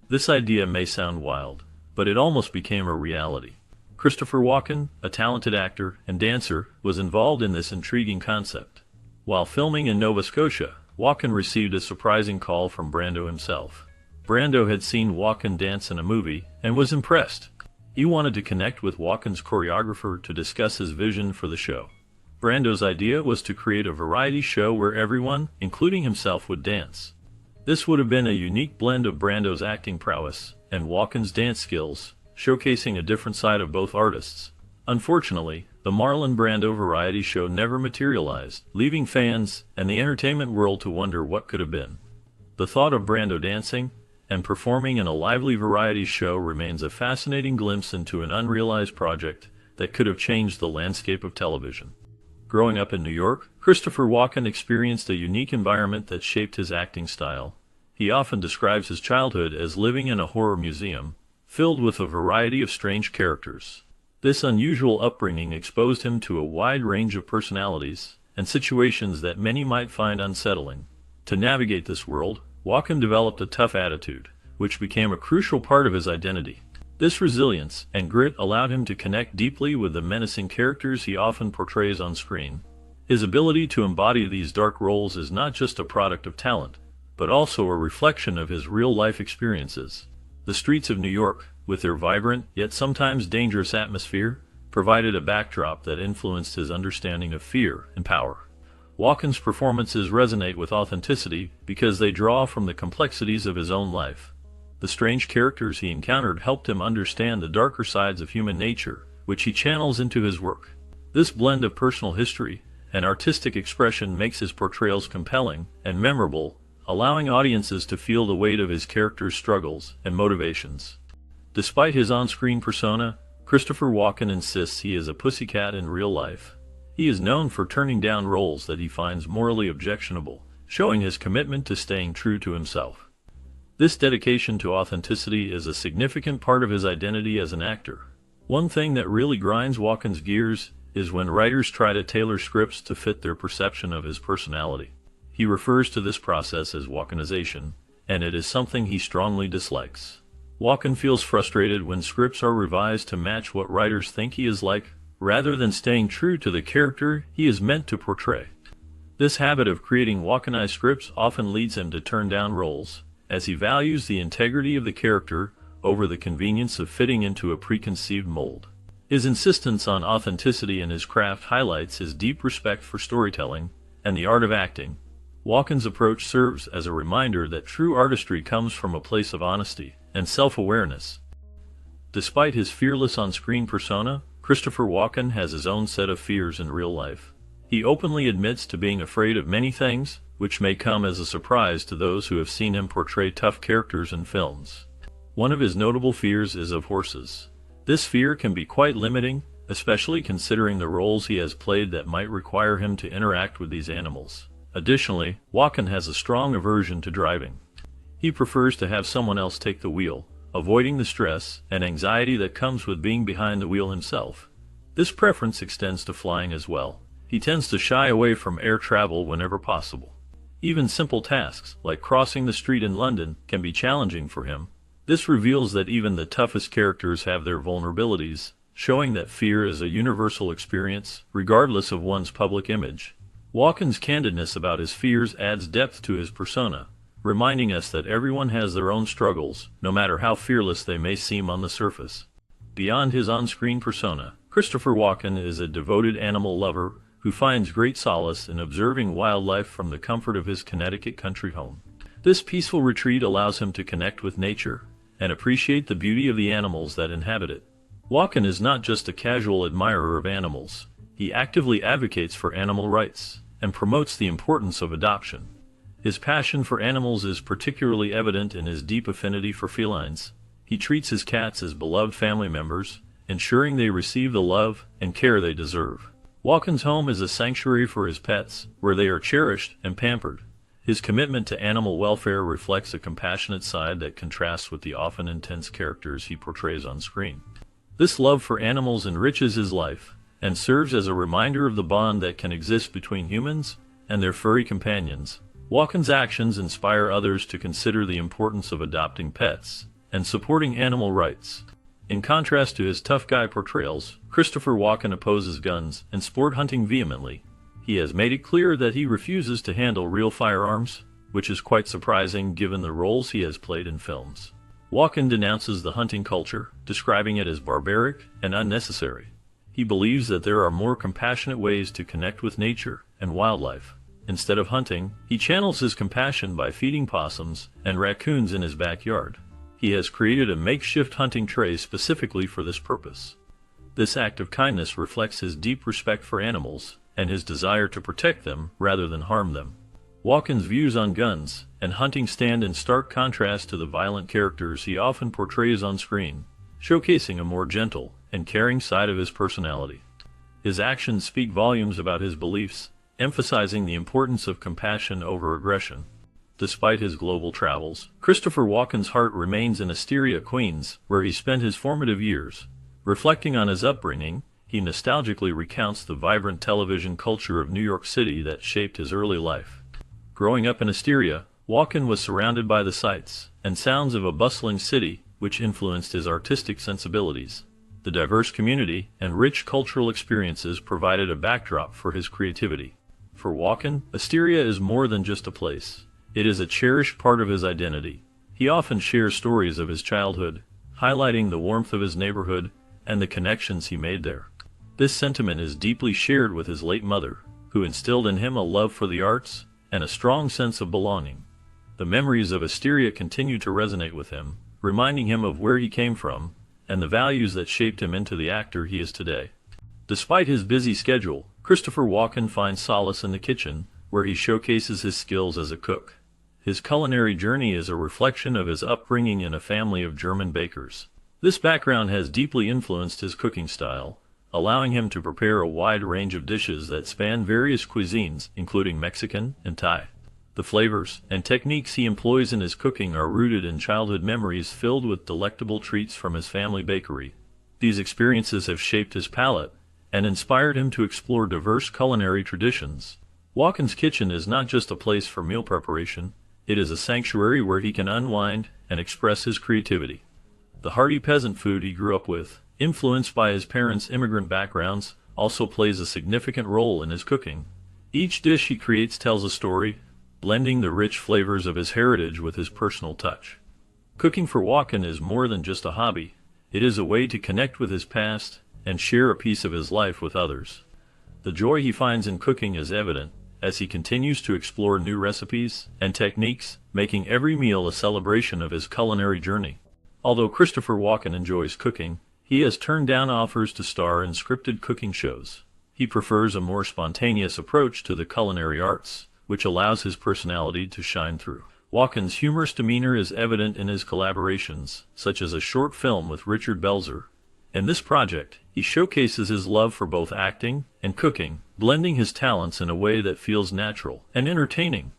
S1: This idea may sound wild, but it almost became a reality. Christopher Walken, a talented actor and dancer, was involved in this intriguing concept. While filming in Nova Scotia, Walken received a surprising call from Brando himself. Brando had seen Walken dance in a movie and was impressed. He wanted to connect with Walken's choreographer to discuss his vision for the show. Brando's idea was to create a variety show where everyone, including himself, would dance. This would have been a unique blend of Brando's acting prowess and Walken's dance skills, showcasing a different side of both artists. Unfortunately, the Marlon Brando variety show never materialized, leaving fans and the entertainment world to wonder what could have been. The thought of Brando dancing and performing in a lively variety show remains a fascinating glimpse into an unrealized project that could have changed the landscape of television. Growing up in New York, Christopher Walken experienced a unique environment that shaped his acting style. He often describes his childhood as living in a horror museum, filled with a variety of strange characters. This unusual upbringing exposed him to a wide range of personalities and situations that many might find unsettling. To navigate this world, Walken developed a tough attitude, which became a crucial part of his identity. This resilience and grit allowed him to connect deeply with the menacing characters he often portrays on screen. His ability to embody these dark roles is not just a product of talent, but also a reflection of his real-life experiences. The streets of New York, with their vibrant, yet sometimes dangerous atmosphere, provided a backdrop that influenced his understanding of fear and power. Walken's performances resonate with authenticity because they draw from the complexities of his own life. The strange characters he encountered helped him understand the darker sides of human nature, which he channels into his work. This blend of personal history and artistic expression makes his portrayals compelling and memorable, allowing audiences to feel the weight of his character's struggles and motivations. Despite his on-screen persona, Christopher Walken insists he is a pussycat in real life. He is known for turning down roles that he finds morally objectionable, showing his commitment to staying true to himself. This dedication to authenticity is a significant part of his identity as an actor. One thing that really grinds Walken's gears is when writers try to tailor scripts to fit their perception of his personality. He refers to this process as Walkenization, and it is something he strongly dislikes. Walken feels frustrated when scripts are revised to match what writers think he is like, rather than staying true to the character he is meant to portray. This habit of creating Walkenized scripts often leads him to turn down roles, as he values the integrity of the character over the convenience of fitting into a preconceived mold. His insistence on authenticity in his craft highlights his deep respect for storytelling and the art of acting. Walken's approach serves as a reminder that true artistry comes from a place of honesty and self-awareness. Despite his fearless on-screen persona, Christopher Walken has his own set of fears in real life. He openly admits to being afraid of many things, which may come as a surprise to those who have seen him portray tough characters in films. One of his notable fears is of horses. This fear can be quite limiting, especially considering the roles he has played that might require him to interact with these animals. Additionally, Walken has a strong aversion to driving. He prefers to have someone else take the wheel, avoiding the stress and anxiety that comes with being behind the wheel himself. This preference extends to flying as well. He tends to shy away from air travel whenever possible. Even simple tasks, like crossing the street in London, can be challenging for him. This reveals that even the toughest characters have their vulnerabilities, showing that fear is a universal experience, regardless of one's public image. Walken's candidness about his fears adds depth to his persona, reminding us that everyone has their own struggles, no matter how fearless they may seem on the surface. Beyond his on-screen persona, Christopher Walken is a devoted animal lover who finds great solace in observing wildlife from the comfort of his Connecticut country home. This peaceful retreat allows him to connect with nature and appreciate the beauty of the animals that inhabit it. Walken is not just a casual admirer of animals. He actively advocates for animal rights and promotes the importance of adoption. His passion for animals is particularly evident in his deep affinity for felines. He treats his cats as beloved family members, ensuring they receive the love and care they deserve. Walken's home is a sanctuary for his pets, where they are cherished and pampered. His commitment to animal welfare reflects a compassionate side that contrasts with the often intense characters he portrays on screen. This love for animals enriches his life and serves as a reminder of the bond that can exist between humans and their furry companions. Walken's actions inspire others to consider the importance of adopting pets and supporting animal rights. In contrast to his tough guy portrayals, Christopher Walken opposes guns and sport hunting vehemently. He has made it clear that he refuses to handle real firearms, which is quite surprising given the roles he has played in films. Walken denounces the hunting culture, describing it as barbaric and unnecessary. He believes that there are more compassionate ways to connect with nature and wildlife. Instead of hunting, he channels his compassion by feeding possums and raccoons in his backyard. He has created a makeshift hunting tray specifically for this purpose. This act of kindness reflects his deep respect for animals and his desire to protect them rather than harm them. Walken's views on guns and hunting stand in stark contrast to the violent characters he often portrays on screen, showcasing a more gentle and caring side of his personality. His actions speak volumes about his beliefs, emphasizing the importance of compassion over aggression. Despite his global travels, Christopher Walken's heart remains in Astoria, Queens, where he spent his formative years. Reflecting on his upbringing, he nostalgically recounts the vibrant television culture of New York City that shaped his early life. Growing up in Astoria, Walken was surrounded by the sights and sounds of a bustling city, which influenced his artistic sensibilities. The diverse community and rich cultural experiences provided a backdrop for his creativity. For Walken, Astoria is more than just a place. It is a cherished part of his identity. He often shares stories of his childhood, highlighting the warmth of his neighborhood and the connections he made there. This sentiment is deeply shared with his late mother, who instilled in him a love for the arts and a strong sense of belonging. The memories of Astoria continue to resonate with him, reminding him of where he came from and the values that shaped him into the actor he is today. Despite his busy schedule, Christopher Walken finds solace in the kitchen, where he showcases his skills as a cook. His culinary journey is a reflection of his upbringing in a family of German bakers. This background has deeply influenced his cooking style, allowing him to prepare a wide range of dishes that span various cuisines, including Mexican and Thai. The flavors and techniques he employs in his cooking are rooted in childhood memories filled with delectable treats from his family bakery. These experiences have shaped his palate and inspired him to explore diverse culinary traditions. Walken's kitchen is not just a place for meal preparation, it is a sanctuary where he can unwind and express his creativity. The hearty peasant food he grew up with, influenced by his parents' immigrant backgrounds, also plays a significant role in his cooking. Each dish he creates tells a story, blending the rich flavors of his heritage with his personal touch. Cooking for Walken is more than just a hobby. It is a way to connect with his past and share a piece of his life with others. The joy he finds in cooking is evident as he continues to explore new recipes and techniques, making every meal a celebration of his culinary journey. Although Christopher Walken enjoys cooking, he has turned down offers to star in scripted cooking shows. He prefers a more spontaneous approach to the culinary arts, which allows his personality to shine through. Walken's humorous demeanor is evident in his collaborations, such as a short film with Richard Belzer. In this project, he showcases his love for both acting and cooking, blending his talents in a way that feels natural and entertaining.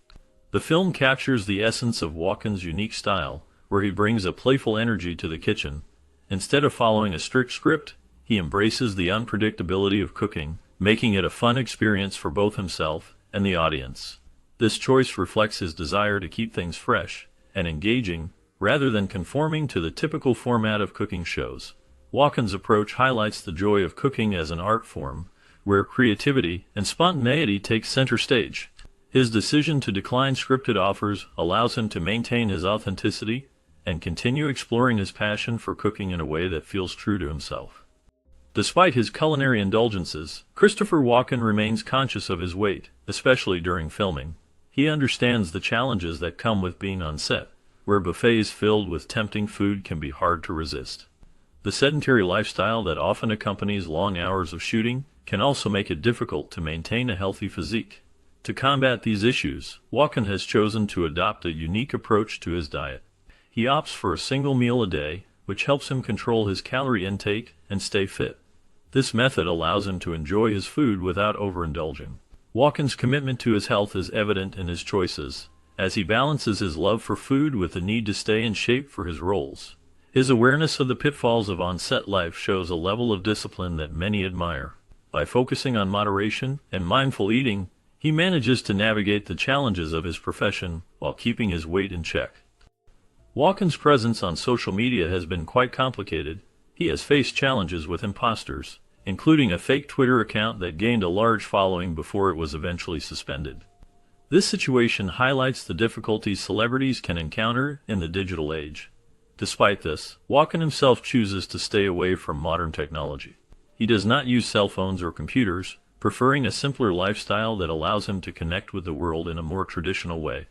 S1: The film captures the essence of Walken's unique style, where he brings a playful energy to the kitchen. Instead of following a strict script, he embraces the unpredictability of cooking, making it a fun experience for both himself and the audience. This choice reflects his desire to keep things fresh and engaging, rather than conforming to the typical format of cooking shows. Walken's approach highlights the joy of cooking as an art form, where creativity and spontaneity take center stage. His decision to decline scripted offers allows him to maintain his authenticity and continue exploring his passion for cooking in a way that feels true to himself. Despite his culinary indulgences, Christopher Walken remains conscious of his weight, especially during filming. He understands the challenges that come with being on set, where buffets filled with tempting food can be hard to resist. The sedentary lifestyle that often accompanies long hours of shooting can also make it difficult to maintain a healthy physique. To combat these issues, Walken has chosen to adopt a unique approach to his diet. He opts for a single meal a day, which helps him control his calorie intake and stay fit. This method allows him to enjoy his food without overindulging. Walken's commitment to his health is evident in his choices, as he balances his love for food with the need to stay in shape for his roles. His awareness of the pitfalls of on-set life shows a level of discipline that many admire. By focusing on moderation and mindful eating, he manages to navigate the challenges of his profession while keeping his weight in check. Walken's presence on social media has been quite complicated. He has faced challenges with imposters, including a fake Twitter account that gained a large following before it was eventually suspended. This situation highlights the difficulties celebrities can encounter in the digital age. Despite this, Walken himself chooses to stay away from modern technology. He does not use cell phones or computers, preferring a simpler lifestyle that allows him to connect with the world in a more traditional way.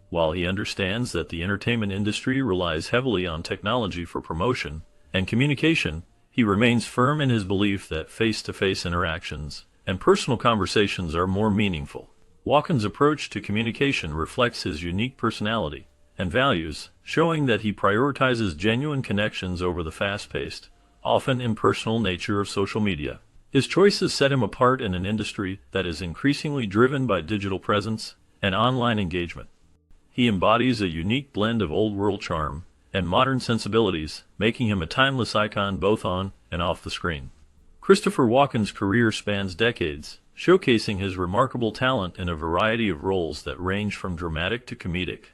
S1: While he understands that the entertainment industry relies heavily on technology for promotion and communication, he remains firm in his belief that face-to-face interactions and personal conversations are more meaningful. Walken's approach to communication reflects his unique personality and values, showing that he prioritizes genuine connections over the fast-paced, often impersonal nature of social media. His choices set him apart in an industry that is increasingly driven by digital presence and online engagement. He embodies a unique blend of old-world charm and modern sensibilities, making him a timeless icon both on and off the screen. Christopher Walken's career spans decades, showcasing his remarkable talent in a variety of roles that range from dramatic to comedic.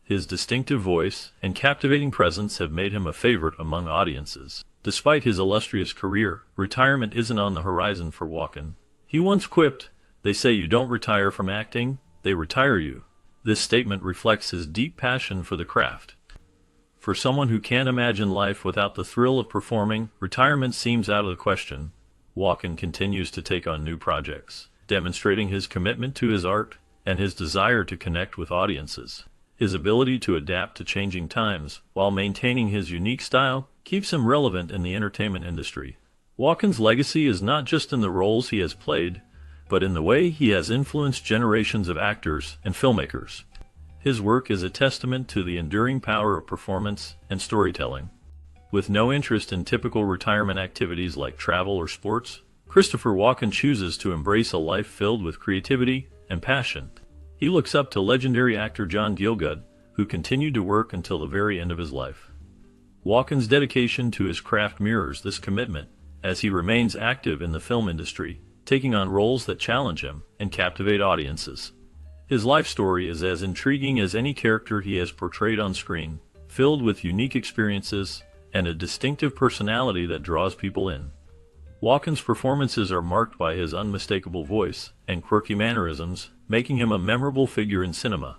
S1: His distinctive voice and captivating presence have made him a favorite among audiences. Despite his illustrious career, retirement isn't on the horizon for Walken. He once quipped, "They say you don't retire from acting, they retire you." This statement reflects his deep passion for the craft. For someone who can't imagine life without the thrill of performing, retirement seems out of the question. Walken continues to take on new projects, demonstrating his commitment to his art and his desire to connect with audiences. His ability to adapt to changing times while maintaining his unique style keeps him relevant in the entertainment industry. Walken's legacy is not just in the roles he has played, but in the way he has influenced generations of actors and filmmakers. His work is a testament to the enduring power of performance and storytelling. With no interest in typical retirement activities like travel or sports, Christopher Walken chooses to embrace a life filled with creativity and passion. He looks up to legendary actor John Gielgud, who continued to work until the very end of his life. Walken's dedication to his craft mirrors this commitment, as he remains active in the film industry, taking on roles that challenge him and captivate audiences. His life story is as intriguing as any character he has portrayed on screen, filled with unique experiences and a distinctive personality that draws people in. Walken's performances are marked by his unmistakable voice and quirky mannerisms, making him a memorable figure in cinema.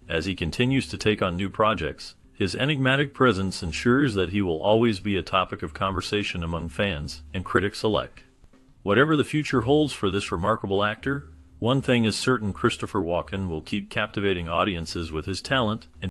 S1: As he continues to take on new projects, his enigmatic presence ensures that he will always be a topic of conversation among fans and critics alike. Whatever the future holds for this remarkable actor, one thing is certain: Christopher Walken will keep captivating audiences with his talent and